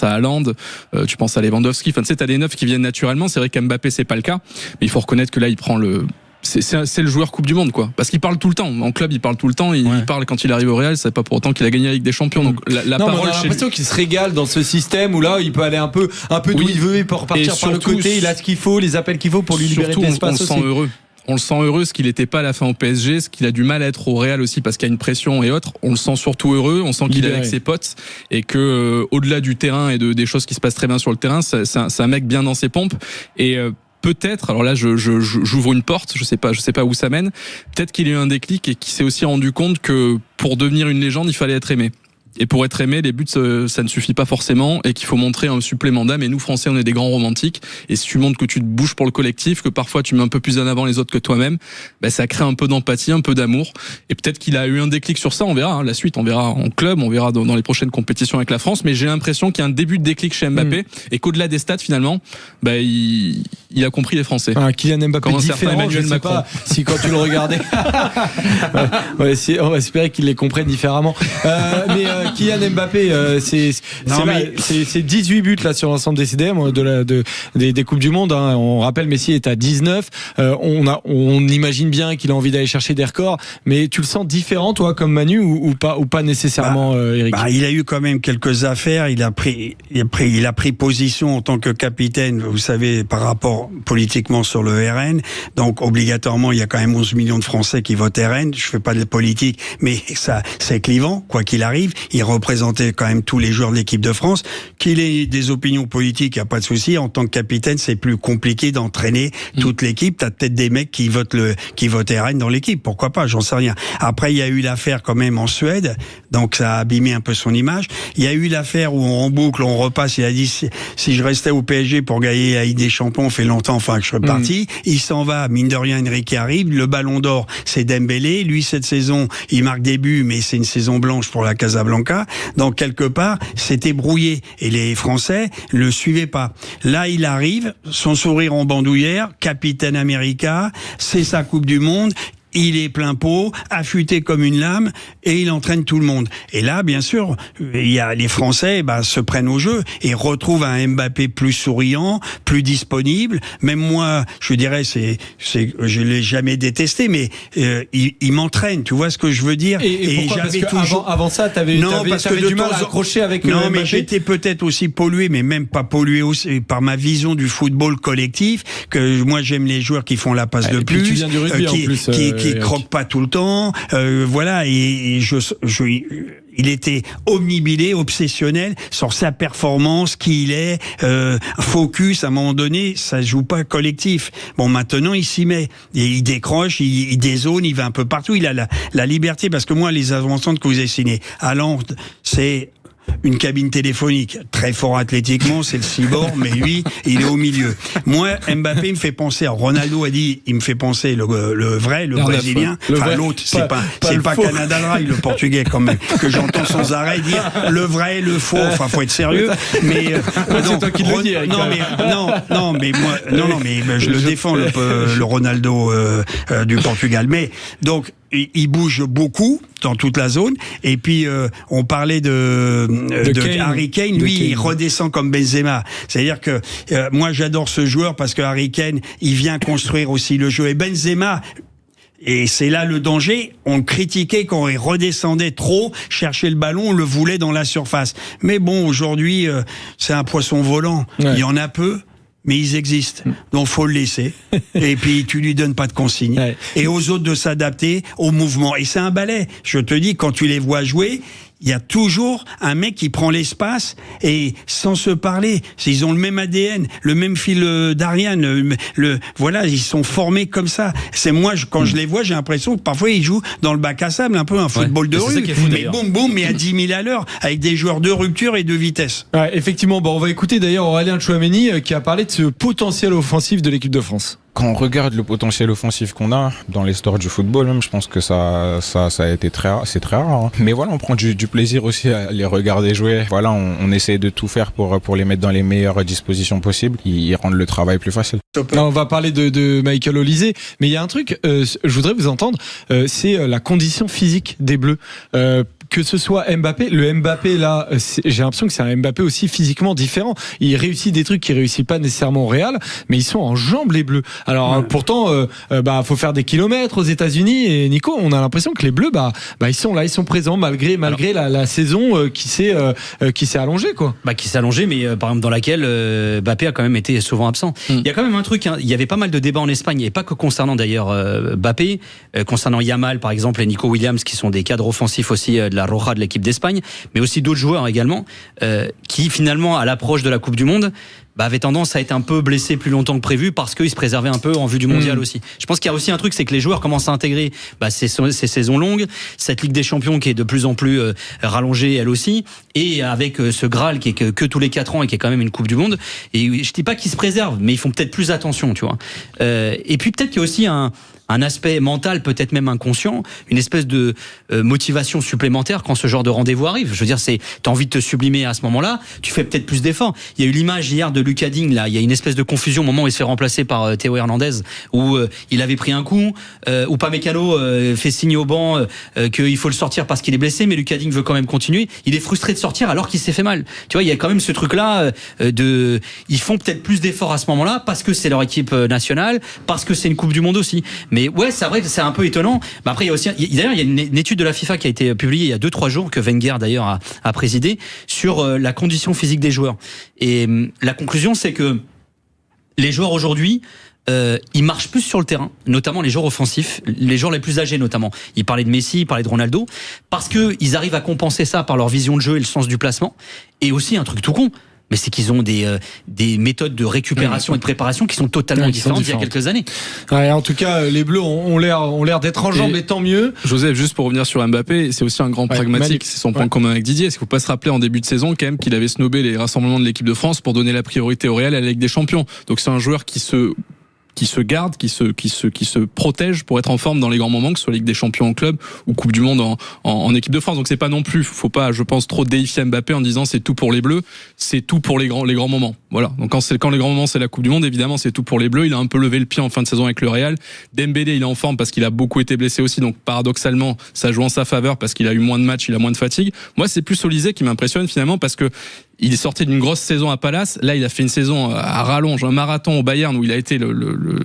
Haaland, tu penses à Lewandowski. Enfin, tu sais, t'as des 9 qui viennent naturellement. C'est vrai qu'Mbappé, c'est pas le cas. Mais il faut reconnaître que là, il prend c'est le joueur Coupe du Monde, quoi. Parce qu'il parle tout le temps. En club, il parle tout le temps. Il parle quand il arrive au Real. C'est pas pour autant qu'il a gagné la Ligue des Champions. Donc, parole. On a l'impression qu'il se régale dans ce système où là, il peut aller un peu d'où il veut. Il peut repartir par le côté. Il a ce qu'il faut, les appels qu'il faut pour lui libérer de l'espace. On se sent heureux. on le sent heureux, ce qu'il n'était pas à la fin au PSG, ce qu'il a du mal à être au Real aussi parce qu'il y a une pression et autres. On le sent surtout heureux, on sent qu'il est avec ses potes et que au-delà du terrain et des choses qui se passent très bien sur le terrain, c'est un mec bien dans ses pompes et peut-être, alors là j'ouvre une porte, je sais pas où ça mène, peut-être qu'il a eu un déclic et qu'il s'est aussi rendu compte que pour devenir une légende, il fallait être aimé. Et pour être aimé, les buts, ça ne suffit pas forcément et qu'il faut montrer un supplément d'âme. Et nous, Français, on est des grands romantiques. Et si tu montres que tu te bouges pour le collectif, que parfois tu mets un peu plus en avant les autres que toi-même, bah, ça crée un peu d'empathie, un peu d'amour. Et peut-être qu'il a eu un déclic sur ça. On verra, hein, la suite, on verra en club, on verra dans les prochaines compétitions avec la France. Mais j'ai l'impression qu'il y a un début de déclic chez Mbappé et qu'au-delà des stats, finalement, bah, il a compris les Français. Kylian Mbappé différent, Emmanuel Macron. Pas si quand tu le regardais, on va espérer qu'il les comprenne différemment. Mais Kylian Mbappé, c'est 18 buts là sur l'ensemble des CDM des Coupes du Monde. Hein. On rappelle, Messi est à 19. On imagine bien qu'il a envie d'aller chercher des records, mais tu le sens différent, toi, comme Manu, ou pas nécessairement, Eric? Il a eu quand même quelques affaires. Il a pris position en tant que capitaine, vous savez, par rapport politiquement sur le RN. Donc obligatoirement, il y a quand même 11 millions de Français qui votent RN. Je fais pas de politique, mais ça, c'est clivant, quoi qu'il arrive. Il représentait quand même tous les joueurs de l'équipe de France. Qu'il ait des opinions politiques, il n'y a pas de souci. En tant que capitaine, c'est plus compliqué d'entraîner toute l'équipe. T'as peut-être des mecs qui votent RN dans l'équipe. Pourquoi pas? J'en sais rien. Après, il y a eu l'affaire quand même en Suède. Donc, ça a abîmé un peu son image. Il y a eu l'affaire où on boucle, on repasse. Il a dit, si je restais au PSG pour gagner la Ligue des Champions, fait longtemps, que je serais parti. Il s'en va. Mine de rien, Enrique arrive. Le ballon d'or, c'est Dembélé. Lui, cette saison, il marque des buts, mais c'est une saison blanche pour la Casablanca. Donc, quelque part, c'était brouillé. Et les Français le suivaient pas. Là, il arrive, son sourire en bandoulière, capitaine America, c'est sa Coupe du Monde. Il est plein pot, affûté comme une lame, et il entraîne tout le monde. Et là, bien sûr, il y a les Français se prennent au jeu et retrouvent un Mbappé plus souriant, plus disponible. Même moi, je dirais, je l'ai jamais détesté, mais il m'entraîne. Tu vois ce que je veux dire? Et pourquoi? Parce que avant ça, t'avais du mal à accrocher avec Mbappé. Non, mais j'étais peut-être aussi pollué, mais même pas pollué aussi par ma vision du football collectif. Que moi, j'aime les joueurs qui font la passe de plus, tu viens du rugby en plus. Qui croque pas tout le temps, voilà, et il était omnibilé, obsessionnel sur sa performance, qui il est, focus. À un moment donné, ça joue pas collectif. Bon, maintenant il s'y met, et il décroche, il dézone, il va un peu partout. Il a la liberté, parce que moi, les avant-centres que vous avez signés, Haaland, c'est une cabine téléphonique. Très fort athlétiquement, c'est le cyborg, mais lui, il est au milieu. Moi, Mbappé me fait penser, Ronaldo a dit, il me fait penser le vrai, le brésilien. Enfin, l'autre, c'est pas Canada Dry, le portugais, quand même, que j'entends sans arrêt dire le vrai, le faux. Enfin, faut être sérieux. Mais, c'est toi qui le dis, Eric. Mais je le défends, le Ronaldo, du Portugal. Mais, donc, il bouge beaucoup dans toute la zone. Et puis on parlait de Harry Kane. Lui, il redescend comme Benzema. C'est-à-dire que moi, j'adore ce joueur parce que Harry Kane, il vient construire aussi le jeu. Et Benzema, et c'est là le danger, on le critiquait quand il redescendait trop, cherchait le ballon, on le voulait dans la surface. Mais bon, aujourd'hui, c'est un poisson volant. Ouais. Il y en a peu, mais ils existent. Donc, faut le laisser. Et puis, tu lui donnes pas de consignes. Ouais. Et aux autres de s'adapter au mouvement. Et c'est un ballet. Je te dis, quand tu les vois jouer, il y a toujours un mec qui prend l'espace et sans se parler. Ils ont le même ADN, le même fil d'Ariane. Voilà, ils sont formés comme ça. C'est moi, quand je les vois, j'ai l'impression que parfois ils jouent dans le bac à sable, un peu un football de rue. Mais boum, boum, mais à 10 000 à l'heure, avec des joueurs de rupture et de vitesse. Ouais, effectivement. Bon, on va écouter d'ailleurs Aurélien Tchouameni qui a parlé de ce potentiel offensif de l'équipe de France. Quand on regarde le potentiel offensif qu'on a dans l'histoire du football, même, je pense que ça a été c'est très rare. Hein. Mais voilà, on prend du plaisir aussi à les regarder jouer. Voilà, on essaie de tout faire pour les mettre dans les meilleures dispositions possibles. Ils rendent le travail plus facile. Là, on va parler de Michael Olise, mais il y a un truc, je voudrais vous entendre, c'est la condition physique des Bleus. que ce soit Mbappé, le Mbappé là, j'ai l'impression que c'est un Mbappé aussi physiquement différent. Il réussit des trucs qu'il réussit pas nécessairement au Real, mais ils sont en jambes les Bleus. Alors pourtant, faut faire des kilomètres aux États-Unis et Nico, on a l'impression que les Bleus, ils sont là, ils sont présents malgré la saison qui s'est allongée quoi. Qui s'est allongée, mais par exemple dans laquelle Mbappé a quand même été souvent absent. Il y a quand même un truc, il y avait pas mal de débats en Espagne, et pas que concernant d'ailleurs Mbappé, concernant Yamal par exemple et Nico Williams qui sont des cadres offensifs aussi de la Roja de l'équipe d'Espagne, mais aussi d'autres joueurs également qui finalement à l'approche de la Coupe du Monde avait tendance à être un peu blessé plus longtemps que prévu parce qu'ils se préservaient un peu en vue du mondial aussi. Je pense qu'il y a aussi un truc, c'est que les joueurs commencent à intégrer ces saisons longues, cette Ligue des Champions qui est de plus en plus rallongée elle aussi, et avec ce Graal qui est que tous les 4 ans et qui est quand même une Coupe du Monde. Et je dis pas qu'ils se préservent, mais ils font peut-être plus attention, tu vois. Et puis peut-être qu'il y a aussi un aspect mental, peut-être même inconscient, une espèce de motivation supplémentaire quand ce genre de rendez-vous arrive. Je veux dire, t'as envie de te sublimer à ce moment-là, tu fais peut-être plus d'efforts. Il y a eu l'image hier de Lucas Digne, là, il y a une espèce de confusion au moment où il se fait remplacer par Théo Hernandez, où il avait pris un coup, où Upamecano fait signe au banc qu'il faut le sortir parce qu'il est blessé, mais Lucas Digne veut quand même continuer. Il est frustré de sortir alors qu'il s'est fait mal. Tu vois, il y a quand même ce truc-là ils font peut-être plus d'efforts à ce moment-là parce que c'est leur équipe nationale, parce que c'est une Coupe du Monde aussi. Mais ouais, c'est vrai que c'est un peu étonnant. Mais après, il y a aussi, d'ailleurs, il y a une étude de la FIFA qui a été publiée il y a 2-3 jours, que Wenger d'ailleurs a présidé, sur la condition physique des joueurs. Et la conclusion, c'est que les joueurs aujourd'hui, ils marchent plus sur le terrain, notamment les joueurs offensifs, les joueurs les plus âgés notamment. Il parlait de Messi, il parlait de Ronaldo, parce que ils arrivent à compenser ça par leur vision de jeu et le sens du placement. Et aussi un truc tout con, mais c'est qu'ils ont des méthodes de récupération et de préparation qui sont totalement différentes d'il y a quelques années. Ouais, en tout cas, les Bleus ont l'air d'être en jambes, et tant mieux. Joseph, juste pour revenir sur Mbappé, c'est aussi un grand pragmatique. C'est son point commun avec Didier. Est-ce qu'il ne faut pas se rappeler en début de saison quand même qu'il avait snobé les rassemblements de l'équipe de France pour donner la priorité au Real et à la Ligue des Champions. Donc c'est un joueur qui se garde, qui se protège pour être en forme dans les grands moments, que ce soit Ligue des Champions en club ou Coupe du Monde en équipe de France. Donc c'est pas non plus, faut pas, je pense, trop déifier Mbappé en disant c'est tout pour les Bleus, c'est tout pour les grands moments. Voilà. Donc quand les grands moments c'est la Coupe du Monde, évidemment c'est tout pour les Bleus. Il a un peu levé le pied en fin de saison avec le Real. Dembélé, il est en forme parce qu'il a beaucoup été blessé aussi, donc paradoxalement ça joue en sa faveur parce qu'il a eu moins de matchs, il a moins de fatigue. Moi c'est plus Olysée qui m'impressionne finalement parce que il est sorti d'une grosse saison à Palace. Là, il a fait une saison à rallonge, un marathon au Bayern où il a été le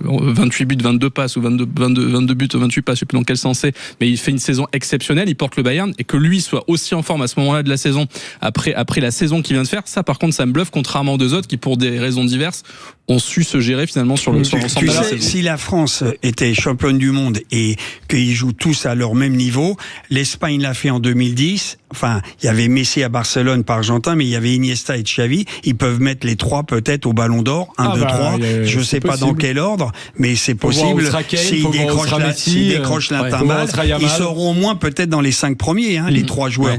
28 buts, 22 passes ou 22 buts, 28 passes, je sais plus dans quel sens c'est, mais il fait une saison exceptionnelle. Il porte le Bayern et que lui soit aussi en forme à ce moment-là de la saison après la saison qu'il vient de faire, ça par contre ça me bluffe, contrairement aux deux autres qui pour des raisons diverses ont su se gérer finalement sur l'ensemble de la saison. Si la France était championne du monde et qu'ils jouent tous à leur même niveau, l'Espagne l'a fait en 2010. Enfin, il y avait Messi à Barcelone par Argentin, mais il y avait Iniesta et Xavi. Ils peuvent mettre les trois peut-être au Ballon d'Or, 1, 2, 3. Je sais pas dans quel ordre, mais c'est possible. S'ils décrochent la timbale, ils seront au moins peut-être dans les 5 premiers, les 3 joueurs.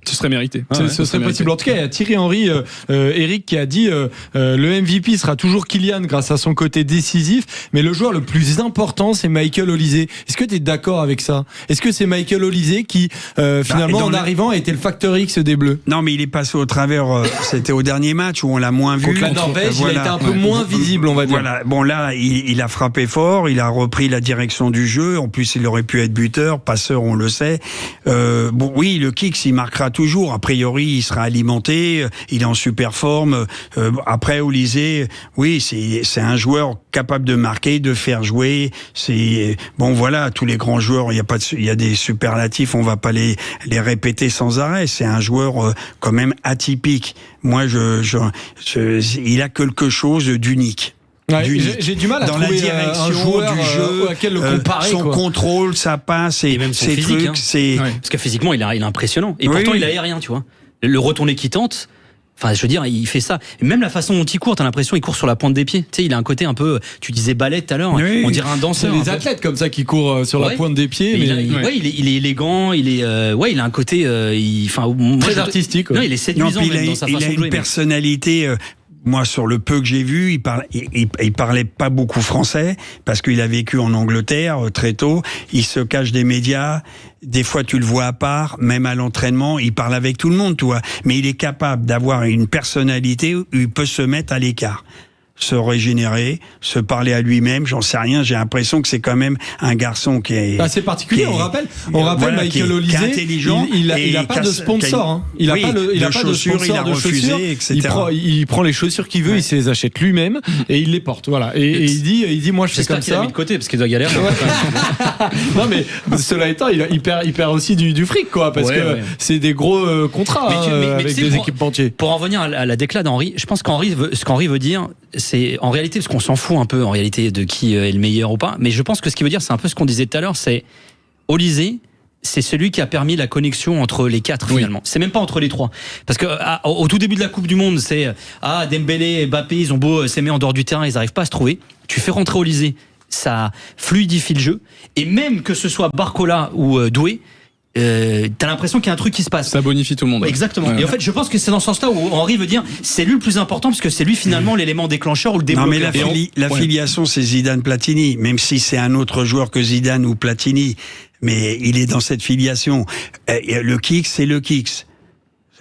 Ce serait mérité. Ce serait possible. En tout cas, il y a Thierry Henry, Eric, qui a dit le MVP sera toujours Kylian grâce à son côté décisif, mais le joueur le plus important, c'est Michael Olysée. Est-ce que tu es d'accord avec ça? Est-ce que c'est Michael Olysée qui, finalement, en arrivant, a été le facteur X des Bleus? Non, mais il est passé au travers, c'était au dernier match où on l'a moins vu. Contre la Norvège, il a été un peu moins visible, on va dire. Voilà. Bon, là, il a frappé fort, il a repris la direction du jeu. En plus, il aurait pu être buteur, passeur, on le sait. Oui, le kick, il marquera toujours. A priori, il sera alimenté. Il est en super forme. Après, Olysée, oui, c'est un joueur capable de marquer, de faire jouer. Voilà, tous les grands joueurs, il y a des superlatifs, on va pas les répéter sans arrêt. C'est un joueur quand même atypique. Moi, il a quelque chose d'unique. Ouais, j'ai du mal à dans trouver la direction un joueur du jeu, auquel le comparer, son contrôle, sa passe et même son ses physique, trucs. Parce que physiquement, il est impressionnant. Et pourtant, il est aérien, tu vois. Le retourné qui tente. Enfin, je veux dire, il fait ça. Et même la façon dont il court, t'as l'impression qu'il court sur la pointe des pieds. Tu sais, il a un côté un peu, tu disais ballet tout à l'heure, on dirait un danseur. C'est des athlètes comme ça qui courent sur la pointe des pieds. Il est élégant, il a un côté, très artistique. Non, il est séduisant même dans sa façon de jouer. Il a une personnalité. Moi, sur le peu que j'ai vu, il parlait pas beaucoup français parce qu'il a vécu en Angleterre très tôt. Il se cache des médias. Des fois, tu le vois à part, même à l'entraînement, il parle avec tout le monde, toi. Mais il est capable d'avoir une personnalité où il peut se mettre à l'écart. se régénérer, se parler à lui-même, j'en sais rien, j'ai l'impression que c'est quand même un garçon qui est... C'est particulier, on rappelle voilà, Michael Olise, intelligent, il a pas de sponsor, hein. Il a pas de sponsor de chaussures, etc. Il prend les chaussures qu'il veut, il se les achète lui-même et il les porte, voilà. Et il dit moi je fais comme ça. J'espère qu'il a mis de côté parce qu'il doit galérer. Non mais cela étant, il perd aussi du fric, quoi, parce que c'est des gros contrats avec des équipementiers. Pour en revenir à la déclat d'Henri, je pense ce qu'Henri veut dire, c'est en réalité, parce qu'on s'en fout un peu en réalité de qui est le meilleur ou pas, mais je pense que ce qu'il veut dire, c'est un peu ce qu'on disait tout à l'heure, c'est Olise, c'est celui qui a permis la connexion entre les quatre finalement. C'est même pas entre les trois, parce que au tout début de la Coupe du Monde, c'est Dembélé et Mbappé, ils ont beau s'aimer en dehors du terrain, ils n'arrivent pas à se trouver. Tu fais rentrer Olise, ça fluidifie le jeu, et même que ce soit Barcola ou Doué, t'as l'impression qu'il y a un truc qui se passe. Ça bonifie tout le monde. Exactement. Ouais. Et en fait, je pense que c'est dans ce sens-là où Henri veut dire c'est lui le plus important parce que c'est lui finalement l'élément déclencheur ou le débloqueur. Non, mais la filiation, c'est Zidane-Platini, même si c'est un autre joueur que Zidane ou Platini, mais il est dans cette filiation. Le Kicks, c'est le Kicks.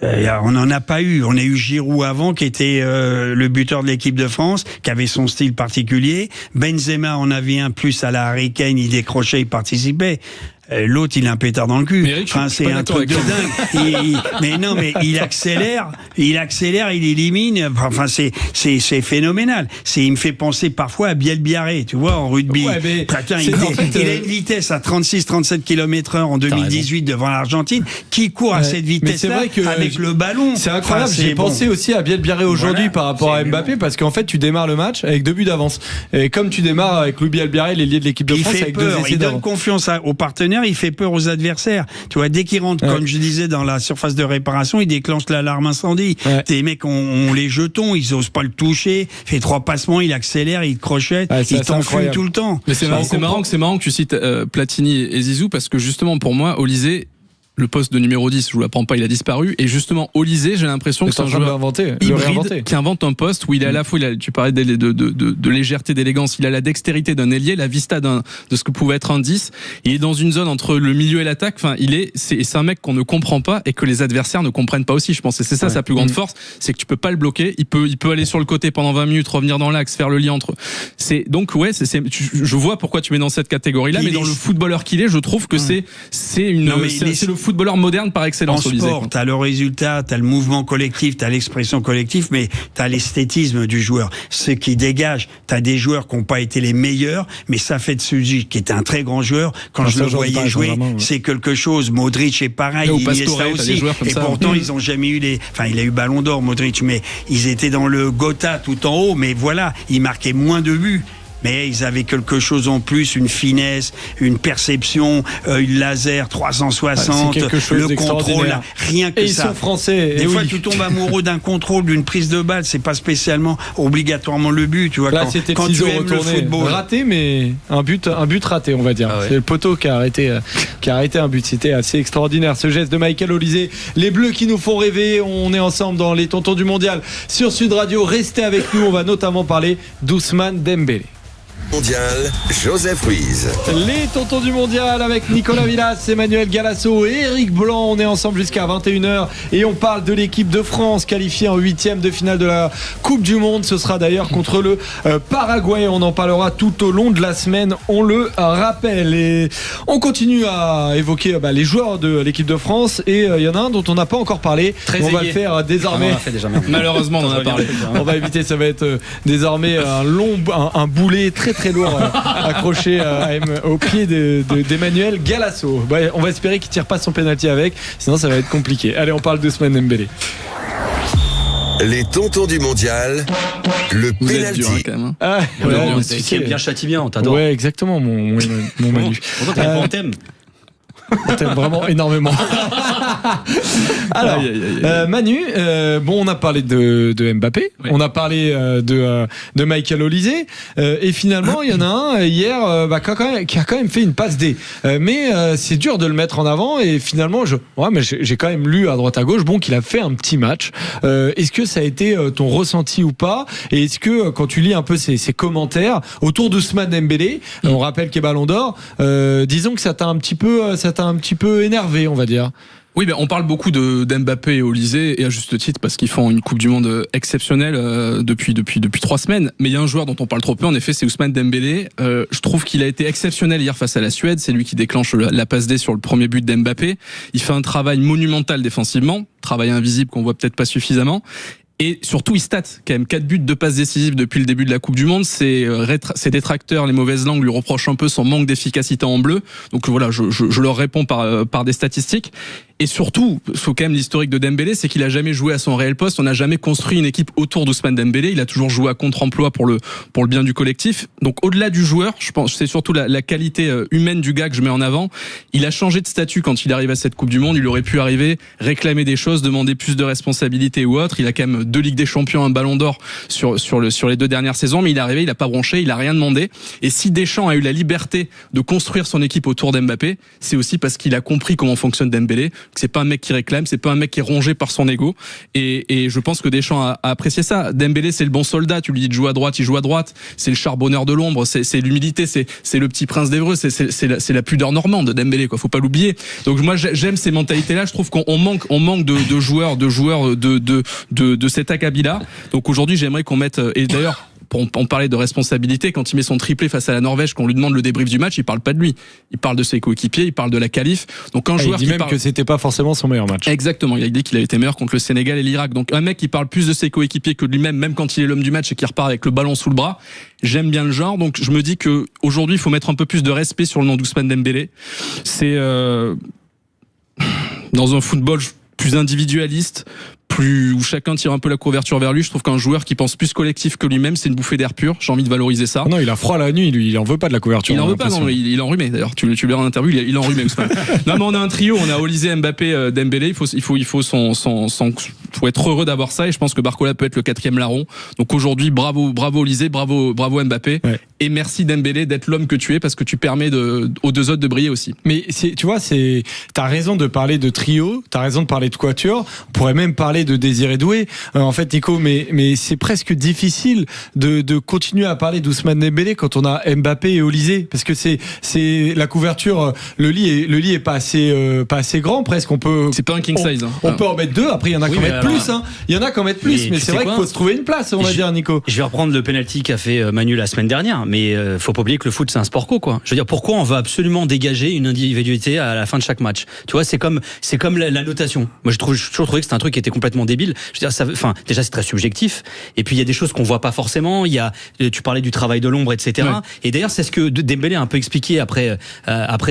On n'en a pas eu. On a eu Giroud avant, qui était le buteur de l'équipe de France, qui avait son style particulier. Benzema en avait un plus à la Harry Kane, il décrochait, il participait. L'autre, il a un pétard dans le cul. Eric, c'est un truc de dingue. Mais il accélère, il élimine. Enfin, c'est phénoménal. Il me fait penser parfois à Biel Biarré, tu vois, en rugby. Ouais, mais il a une vitesse à 36-37 km/h en 2018 devant l'Argentine. Qui court à cette vitesse-là avec le ballon? C'est incroyable. J'ai pensé aussi à Biel Biarré aujourd'hui par rapport à Mbappé, parce qu'en fait, tu démarres le match avec 2 buts d'avance. Et comme tu démarres avec Louis Biel Biarré, l'ailier de l'équipe de France, avec 2 essais il donne d'avance. confiance aux partenaires. Il fait peur aux adversaires. Tu vois, dès qu'il rentre, comme je disais, dans la surface de réparation, il déclenche l'alarme incendie. Les mecs ont les jetons, ils osent pas le toucher. Il fait 3 passements, il accélère, il crochette, il t'enfume tout le temps. Mais c'est marrant que tu cites Platini et Zizou, parce que justement pour moi, Olise, le poste de numéro 10, je vous l'apprends pas, il a disparu. Et justement, Olise, j'ai l'impression que c'est un joueur hybride qui invente un poste où il est à la fois, tu parlais de légèreté, d'élégance, il a la dextérité d'un ailier, la vista de ce que pouvait être un 10. Il est dans une zone entre le milieu et l'attaque. Enfin, c'est un mec qu'on ne comprend pas et que les adversaires ne comprennent pas aussi, je pense. Et c'est ça sa plus grande force, c'est que tu peux pas le bloquer. Il peut aller sur le côté pendant 20 minutes, revenir dans l'axe, faire le lien entre. Je vois pourquoi tu mets dans cette catégorie-là, mais dans le footballeur qu'il est, je trouve que c'est le footballeur moderne par excellence. En sport, t'as le résultat, t'as le mouvement collectif, t'as l'expression collective, mais t'as l'esthétisme du joueur. Ce qui dégage, t'as des joueurs qui n'ont pas été les meilleurs, mais ça fait de celui qui était un très grand joueur. Quand je le voyais jouer, c'est quelque chose. Modric est pareil, Iniesta aussi. Et pourtant, ils ont jamais eu il a eu Ballon d'Or, Modric, mais ils étaient dans le Gotha tout en haut, mais voilà, ils marquaient moins de buts. Mais ils avaient quelque chose en plus, une finesse, une perception, une laser 360, le contrôle, rien que ça. Et ils sont français. Des fois, tu tombes amoureux d'un contrôle, d'une prise de balle, c'est pas spécialement obligatoirement le but, tu vois. Là, quand tu aimes le football, raté, mais un but raté, on va dire. C'est le poteau qui a arrêté un but. C'était assez extraordinaire, ce geste de Michael Olise. Les Bleus qui nous font rêver. On est ensemble dans les Tontons du Mondial sur Sud Radio. Restez avec nous. On va notamment parler d'Ousmane Dembélé. Mondial, Joseph Ruiz. Les Tontons du Mondial avec Nicolas Villas, Emmanuel Galasso et Eric Blanc. On est ensemble jusqu'à 21h et on parle de l'équipe de France qualifiée en 8e de finale de la Coupe du Monde. Ce sera d'ailleurs contre le Paraguay. On en parlera tout au long de la semaine, on le rappelle. Et on continue à évoquer les joueurs de l'équipe de France et il y en a un dont on n'a pas encore parlé. On va le faire désormais. Malheureusement, on en a parlé. On va éviter, ça va être désormais un boulet très lourd accroché au pied d'Emmanuel Galasso. On va espérer qu'il tire pas son penalty avec, sinon ça va être compliqué. Allez, on parle d'Ousmane Dembélé. Les Tontons du Mondial, le penalty. Quand même. Qui bien châtie bien, on t'adore. Ouais, exactement, mon Manu. Pourtant, t'as un bon thème. On t'aime vraiment énormément. Alors, Manu, on a parlé de Mbappé, on a parlé de Michael Olise, et finalement, il y en a un hier qui a quand même fait une passe D. Mais c'est dur de le mettre en avant, et finalement, j'ai quand même lu à droite à gauche, qu'il a fait un petit match. Est-ce que ça a été ton ressenti ou pas? Et est-ce que quand tu lis un peu ces commentaires autour d'Ousmane Dembélé, on rappelle qu'il est Ballon d'Or, disons que ça t'a un petit peu énervé, on va dire. Oui, ben on parle beaucoup d'Mbappé et Olysée, et à juste titre parce qu'ils font une Coupe du Monde exceptionnelle depuis 3 semaines. Mais il y a un joueur dont on parle trop peu, en effet, c'est Ousmane Dembélé. Je trouve qu'il a été exceptionnel hier face à la Suède. C'est lui qui déclenche la passe D sur le premier but d'Mbappé. Il fait un travail monumental défensivement, travail invisible qu'on voit peut-être pas suffisamment. Et surtout, il state quand même 4 buts, 2 passes décisives depuis le début de la Coupe du Monde. Ses détracteurs, les mauvaises langues, lui reprochent un peu son manque d'efficacité en bleu. Donc voilà, je leur réponds par des statistiques. Et surtout, faut quand même l'historique de Dembélé, c'est qu'il a jamais joué à son réel poste. On n'a jamais construit une équipe autour d'Ousmane Dembélé. Il a toujours joué à contre-emploi pour le bien du collectif. Donc au-delà du joueur, je pense c'est surtout la qualité humaine du gars que je mets en avant. Il a changé de statut quand il arrive à cette Coupe du Monde. Il aurait pu arriver, réclamer des choses, demander plus de responsabilités ou autre. Il a quand même 2 Ligues des Champions, un Ballon d'Or sur les 2 dernières saisons, mais il est arrivé, il a pas bronché, il a rien demandé. Et si Deschamps a eu la liberté de construire son équipe autour d'Mbappé, c'est aussi parce qu'il a compris comment fonctionne Dembélé. C'est pas un mec qui réclame, c'est pas un mec qui est rongé par son ego. Et je pense que Deschamps a apprécié ça. Dembélé, c'est le bon soldat. Tu lui dis de jouer à droite, il joue à droite. C'est le charbonneur de l'ombre, c'est l'humilité, c'est le petit prince d'Évreux, c'est la pudeur normande, Dembélé, quoi. Faut pas l'oublier. Donc moi, j'aime ces mentalités-là. Je trouve qu'on manque de joueurs de cet acabit-là. Donc aujourd'hui, j'aimerais qu'on mette, et d'ailleurs, on parlait de responsabilité, quand il met son triplé face à la Norvège, qu'on lui demande le débrief du match, il parle pas de lui. Il parle de ses coéquipiers, il parle de la qualif. Donc un joueur il dit même que c'était pas forcément son meilleur match. Exactement, il a dit qu'il a été meilleur contre le Sénégal et l'Irak. Donc un mec qui parle plus de ses coéquipiers que de lui-même, même quand il est l'homme du match et qui repart avec le ballon sous le bras. J'aime bien le genre, donc je me dis que aujourd'hui, il faut mettre un peu plus de respect sur le nom d'Ousmane Dembélé. C'est dans un football plus individualiste, où chacun tire un peu la couverture vers lui. Je trouve qu'un joueur qui pense plus collectif que lui-même, c'est une bouffée d'air pur. J'ai envie de valoriser ça. Non, il a froid la nuit, lui. Il en veut pas de la couverture. Il en veut pas, non. Il est enrhumé. D'ailleurs, tu verras en interview, il est enrhumé. Non, mais on a un trio. On a Olysée, Mbappé, Dembélé. Faut être heureux d'avoir ça. Et je pense que Barcola peut être le 4e larron. Donc aujourd'hui, bravo Olysée, bravo Mbappé. Ouais. Et merci Dembélé d'être l'homme que tu es, parce que tu permets aux 2 autres de briller aussi. Mais tu vois, t'as raison de parler de trio. T'as raison de parler de quatuor. On pourrait même parler de Désiré Doué. En fait, Nico, mais c'est presque difficile de continuer à parler d'Ousmane Dembélé quand on a Mbappé et Olysée, parce que c'est la couverture, le lit est pas assez grand presque. C'est pas un king size. On peut en mettre 2. Après, il y en a qu'en mettre plus. Il y en a qu'en mettre plus, mais c'est vrai qu'il faut se trouver une place, on va dire, Nico. Je vais reprendre le penalty qu'a fait Manu la semaine dernière, mais faut pas oublier que le foot c'est un sport co, quoi. Je veux dire, pourquoi on veut absolument dégager une individualité à la fin de chaque match? Tu vois, c'est comme la notation. Moi, j'ai toujours trouvé que c'était un truc qui était complètement débile. Je veux dire, déjà c'est très subjectif. Et puis il y a des choses qu'on voit pas forcément. Tu parlais du travail de l'ombre, etc. Ouais. Et d'ailleurs, c'est ce que Dembélé a un peu expliqué après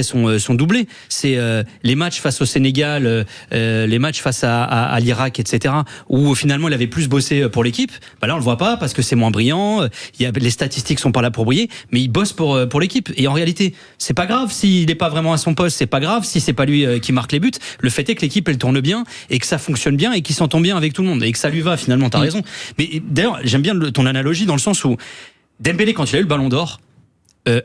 son doublé. C'est les matchs face au Sénégal, les matchs face à l'Irak, etc. Où finalement il avait plus bossé pour l'équipe. Bah là, on le voit pas parce que c'est moins brillant. Les statistiques sont pas là pour briller, mais il bosse pour l'équipe. Et en réalité, c'est pas grave s'il n'est pas vraiment à son poste. C'est pas grave si c'est pas lui qui marque les buts. Le fait est que l'équipe elle tourne bien et que ça fonctionne bien et qu'il s'entend bien avec tout le monde et que ça lui va finalement. T'as raison. Mais d'ailleurs, j'aime bien ton analogie dans le sens où Dembélé, quand il a eu le Ballon d'Or,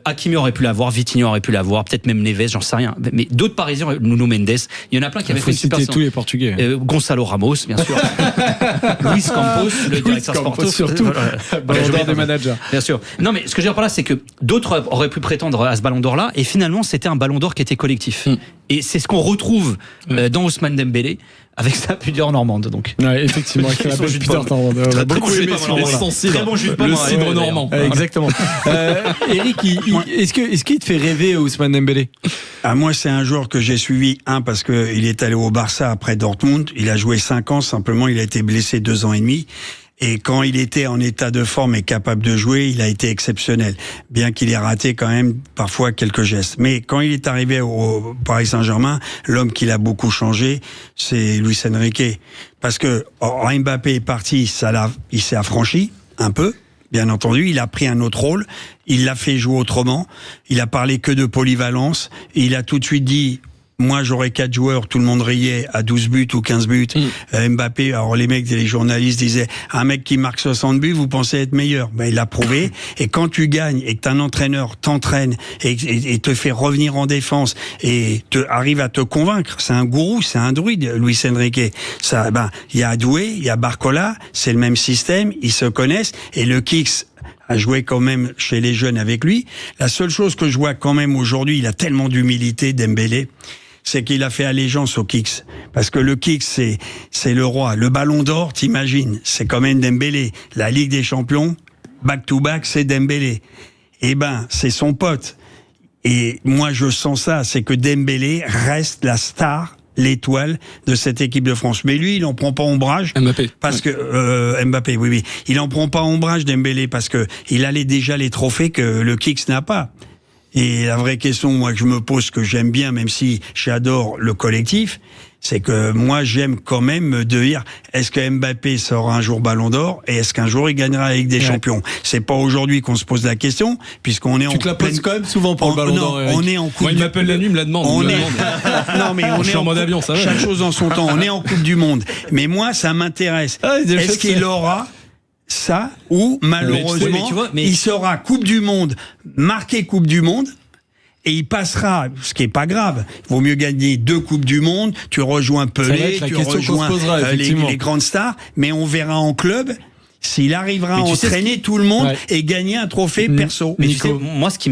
Hakimi aurait pu l'avoir, Vitinha aurait pu l'avoir, peut-être même Neves, j'en sais rien. Mais d'autres Parisiens, Nuno Mendes, il y en a plein qui avaient fait une super saison. Tous les Portugais. Gonçalo Ramos, bien sûr. Luis Campos, le directeur sportif. Surtout. Ballon d'Or des managers. Bien sûr. Non, mais ce que je veux dire par là, c'est que d'autres auraient pu prétendre à ce Ballon d'Or-là, et finalement, c'était un Ballon d'Or qui était collectif. Et c'est ce qu'on retrouve dans Ousmane Dembélé, avec sa pudeur normande, donc. Ouais, effectivement, avec la belle pudeur normande. Très bon jus de pomme. Le cidre normand. Exactement. Eric, est-ce qu'il te fait rêver, Ousmane Dembélé? Moi, c'est un joueur que j'ai suivi, parce que il est allé au Barça après Dortmund. Il a joué 5 ans, simplement, il a été blessé 2 ans et demi. Et quand il était en état de forme et capable de jouer, il a été exceptionnel. Bien qu'il ait raté quand même parfois quelques gestes. Mais quand il est arrivé au Paris Saint-Germain, l'homme qui l'a beaucoup changé, c'est Luis Enrique. Parce que Mbappé est parti, il s'est affranchi un peu. Bien entendu, il a pris un autre rôle. Il l'a fait jouer autrement. Il a parlé que de polyvalence. Et il a tout de suite dit... Moi, j'aurais 4 joueurs, tout le monde riait à 12 buts ou 15 buts. Mbappé, alors les mecs, les journalistes disaient, un mec qui marque 60 buts, vous pensez être meilleur. Ben, il l'a prouvé. Et quand tu gagnes et que un entraîneur t'entraîne et te fait revenir en défense et arrive à te convaincre, c'est un gourou, c'est un druide, Luis Enrique. Ça, il y a Doué, il y a Barcola, c'est le même système, ils se connaissent. Et le Kicks a joué quand même chez les jeunes avec lui. La seule chose que je vois quand même aujourd'hui, il a tellement d'humilité, Dembélé, c'est qu'il a fait allégeance au Kicks. Parce que le Kicks, c'est le roi. Le Ballon d'Or, t'imagines, c'est quand même Dembélé. La Ligue des Champions, back-to-back, c'est Dembélé. Eh ben, c'est son pote. Et moi, je sens ça, c'est que Dembélé reste la star, l'étoile de cette équipe de France. Mais lui, il en prend pas ombrage. Mbappé. Parce que Mbappé, oui. Il en prend pas ombrage, Dembélé, parce que il a déjà les trophées que le Kicks n'a pas. Et la vraie question, moi, que je me pose, que j'aime bien, même si j'adore le collectif, c'est que moi, j'aime quand même me dire, est-ce que Mbappé sera un jour Ballon d'Or et est-ce qu'un jour il gagnera avec des champions? C'est pas aujourd'hui qu'on se pose la question, puisqu'on est tu te la poses quand même souvent pour le Ballon d'Or. On est en coupe. Moi, il m'appelle la nuit, il me la demande. Non, mais on est en mode avion, ça va. Chaque chose en son temps. On est en Coupe du Monde. Mais moi, ça m'intéresse. Est-ce qu'il aura ça ou malheureusement il sera Coupe du Monde, marqué Coupe du Monde, et il passera, ce qui est pas grave. Il vaut mieux gagner 2 Coupes du Monde, tu rejoins Pelé, tu rejoins les grandes stars, mais on verra en club s'il arrivera à entraîner tout le monde et gagner un trophée perso. Mais tu sais, moi, ce qui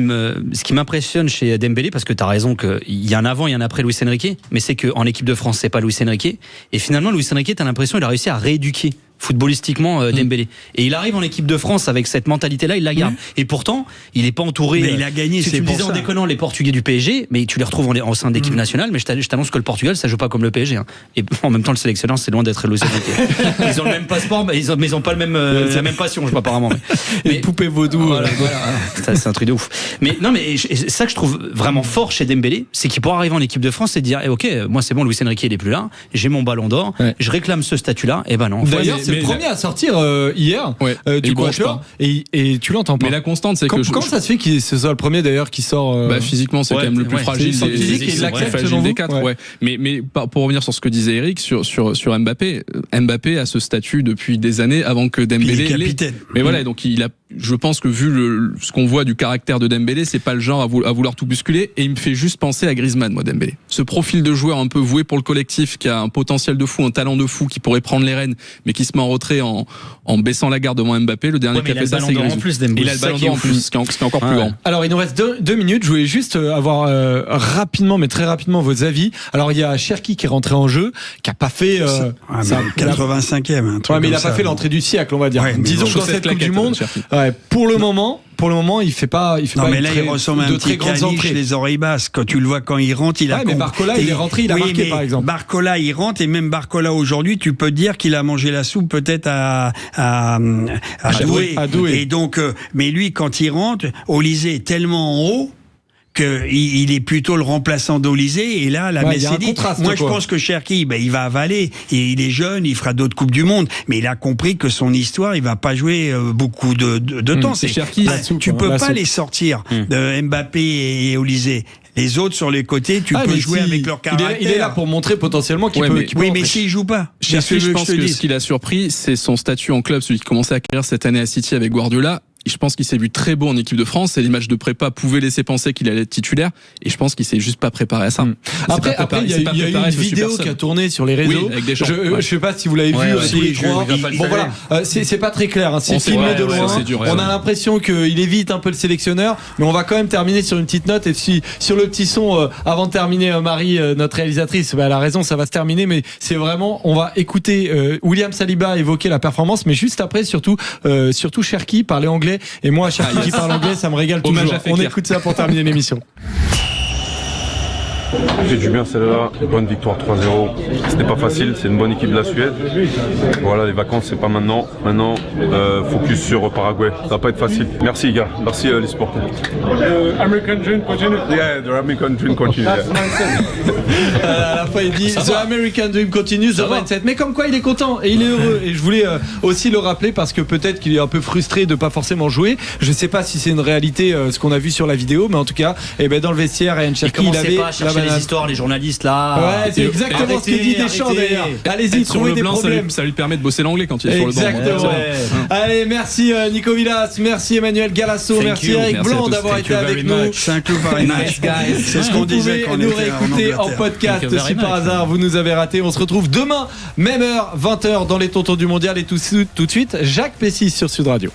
m'impressionne chez Dembélé, parce que tu as raison qu'il y a un avant et un après Luis Enrique, mais c'est qu'en équipe de France, c'est pas Luis Enrique. Et finalement, Luis Enrique, tu as l'impression qu'il a réussi à rééduquer footballistiquement Dembélé. Et il arrive en équipe de France avec cette mentalité-là, il la garde. Et pourtant, il n'est pas entouré. Mais il a gagné, c'est pour ça. Tu me disais en déconnant les Portugais du PSG, mais tu les retrouves au sein de l'équipe nationale, mais je t'annonce que le Portugal, ça joue pas comme le PSG. Hein. Et en même temps, le sélectionneur, c'est loin d'être Luis Enrique. Ils ont le même passeport, mais ils ont pas la même passion, je crois, apparemment. Mais poupée vaudou. Voilà. C'est un truc de ouf. Mais non, mais ça que je trouve vraiment fort chez Dembélé, c'est qu'il pourra arriver en équipe de France et dire, ok, moi c'est bon, Luis Enrique il est plus là, j'ai mon Ballon d'Or, je réclame ce statut-là, et ben non. D'ailleurs, c'est le premier à sortir hier du quatuor et tu l'entends pas. Mais la constante, c'est que comment ça se fait que ce soit le premier d'ailleurs qui sort physiquement, c'est quand même le plus fragile des 4. Mais pour revenir sur ce que disait Eric sur Mbappé, Mbappé a ce statut depuis des années avant que Dembélé capitaine. Mais voilà, donc je pense que vu ce qu'on voit du caractère de Dembélé, c'est pas le genre à vouloir tout bousculer, et il me fait juste penser à Griezmann, moi, Dembélé. Ce profil de joueur un peu voué pour le collectif, qui a un potentiel de fou, un talent de fou, qui pourrait prendre les rênes, mais qui se met en retrait en baissant la garde devant Mbappé. Le dernier qui a fait ça, c'est Griezmann. Il a le Ballon d'Or en plus, ce qui est encore plus grand. Alors, il nous reste 2 minutes. Je voulais juste avoir rapidement, mais très rapidement, vos avis. Alors, il y a Cherki qui est rentré en jeu, qui a pas fait 85e. Mais il a pas fait l'entrée du siècle, on va dire. Disons que dans cette Coupe du Monde, pour le moment, il fait pas. Mais là, il ressemble à un petit caniche, les oreilles basses. Quand tu le vois quand il rentre, il a. Mais Barcola, il est rentré, il a marqué, par exemple. Barcola, il rentre, et même Barcola aujourd'hui, tu peux dire qu'il a mangé la soupe peut-être à Doué. Et donc, mais lui, quand il rentre, Olysée est tellement en haut qu'il est plutôt le remplaçant d'Olysée, et là la Messi dit, moi je pense que Cherki il va avaler, et il est jeune, il fera d'autres Coupes du Monde, mais il a compris que son histoire, il va pas jouer beaucoup de temps. C'est Cherki, tu peux pas les sortir de Mbappé et Olysée. Les autres sur les côtés, tu peux jouer avec leur caractère. Il est là pour montrer potentiellement qu'il peut. Oui, mais s'il joue pas. Cherki, je pense que ce qui l'a surpris, c'est son statut en club, celui qui commençait à acquérir cette année à City avec Guardiola. Je pense qu'il s'est vu très beau en équipe de France, et les matchs de prépa pouvaient laisser penser qu'il allait être titulaire, et je pense qu'il s'est juste pas préparé à ça. Après, il y a eu une vidéo qui a tourné sur les réseaux. Avec des gens. Je sais pas si vous l'avez vu tous les trois. Bon voilà, c'est pas très clair, hein. C'est filmé de loin. On a l'impression qu'il évite un peu le sélectionneur, mais on va quand même terminer sur une petite note. Et sur le petit son, avant de terminer, Marie, notre réalisatrice, elle a raison, ça va se terminer, mais c'est vraiment, on va écouter William Saliba évoquer la performance, mais juste après, surtout Cherki parler anglais. Et moi, Cherki qui parle anglais, ça me régale toujours. On écoute ça pour terminer l'émission. J'ai du bien celle-là, bonne victoire 3-0. C'était pas facile, c'est une bonne équipe de la Suède. Voilà, les vacances c'est pas maintenant. Maintenant, focus sur Paraguay. Ça va pas être facile. Merci les gars, merci les sportifs. American dream continue. Yeah, the American dream continue. À la fin il dit The American dream continues, the mindset. Mais comme quoi il est content et il est heureux. Et je voulais aussi le rappeler parce que peut-être qu'il est un peu frustré de pas forcément jouer. Je sais pas si c'est une réalité ce qu'on a vu sur la vidéo, mais en tout cas, dans le vestiaire, Ryan Cherki, il avait pas chercher les histoires, les journalistes là. Ouais, c'est exactement ce que dit Deschamps d'ailleurs. Allez-y, trouvez des problèmes. Ça lui permet de bosser l'anglais quand il est sur le banc. Exactement. Allez, merci Nico Villas, merci Emmanuel Galasso, merci Eric Blanc d'avoir été avec nous. C'est un club par nice guys. C'est ce qu'on disait quand on nous réécouter en podcast si par hasard vous nous avez raté. On se retrouve demain, même heure, 20h dans les Tontons du Mondial, et tout de suite Jacques Pessis sur Sud Radio.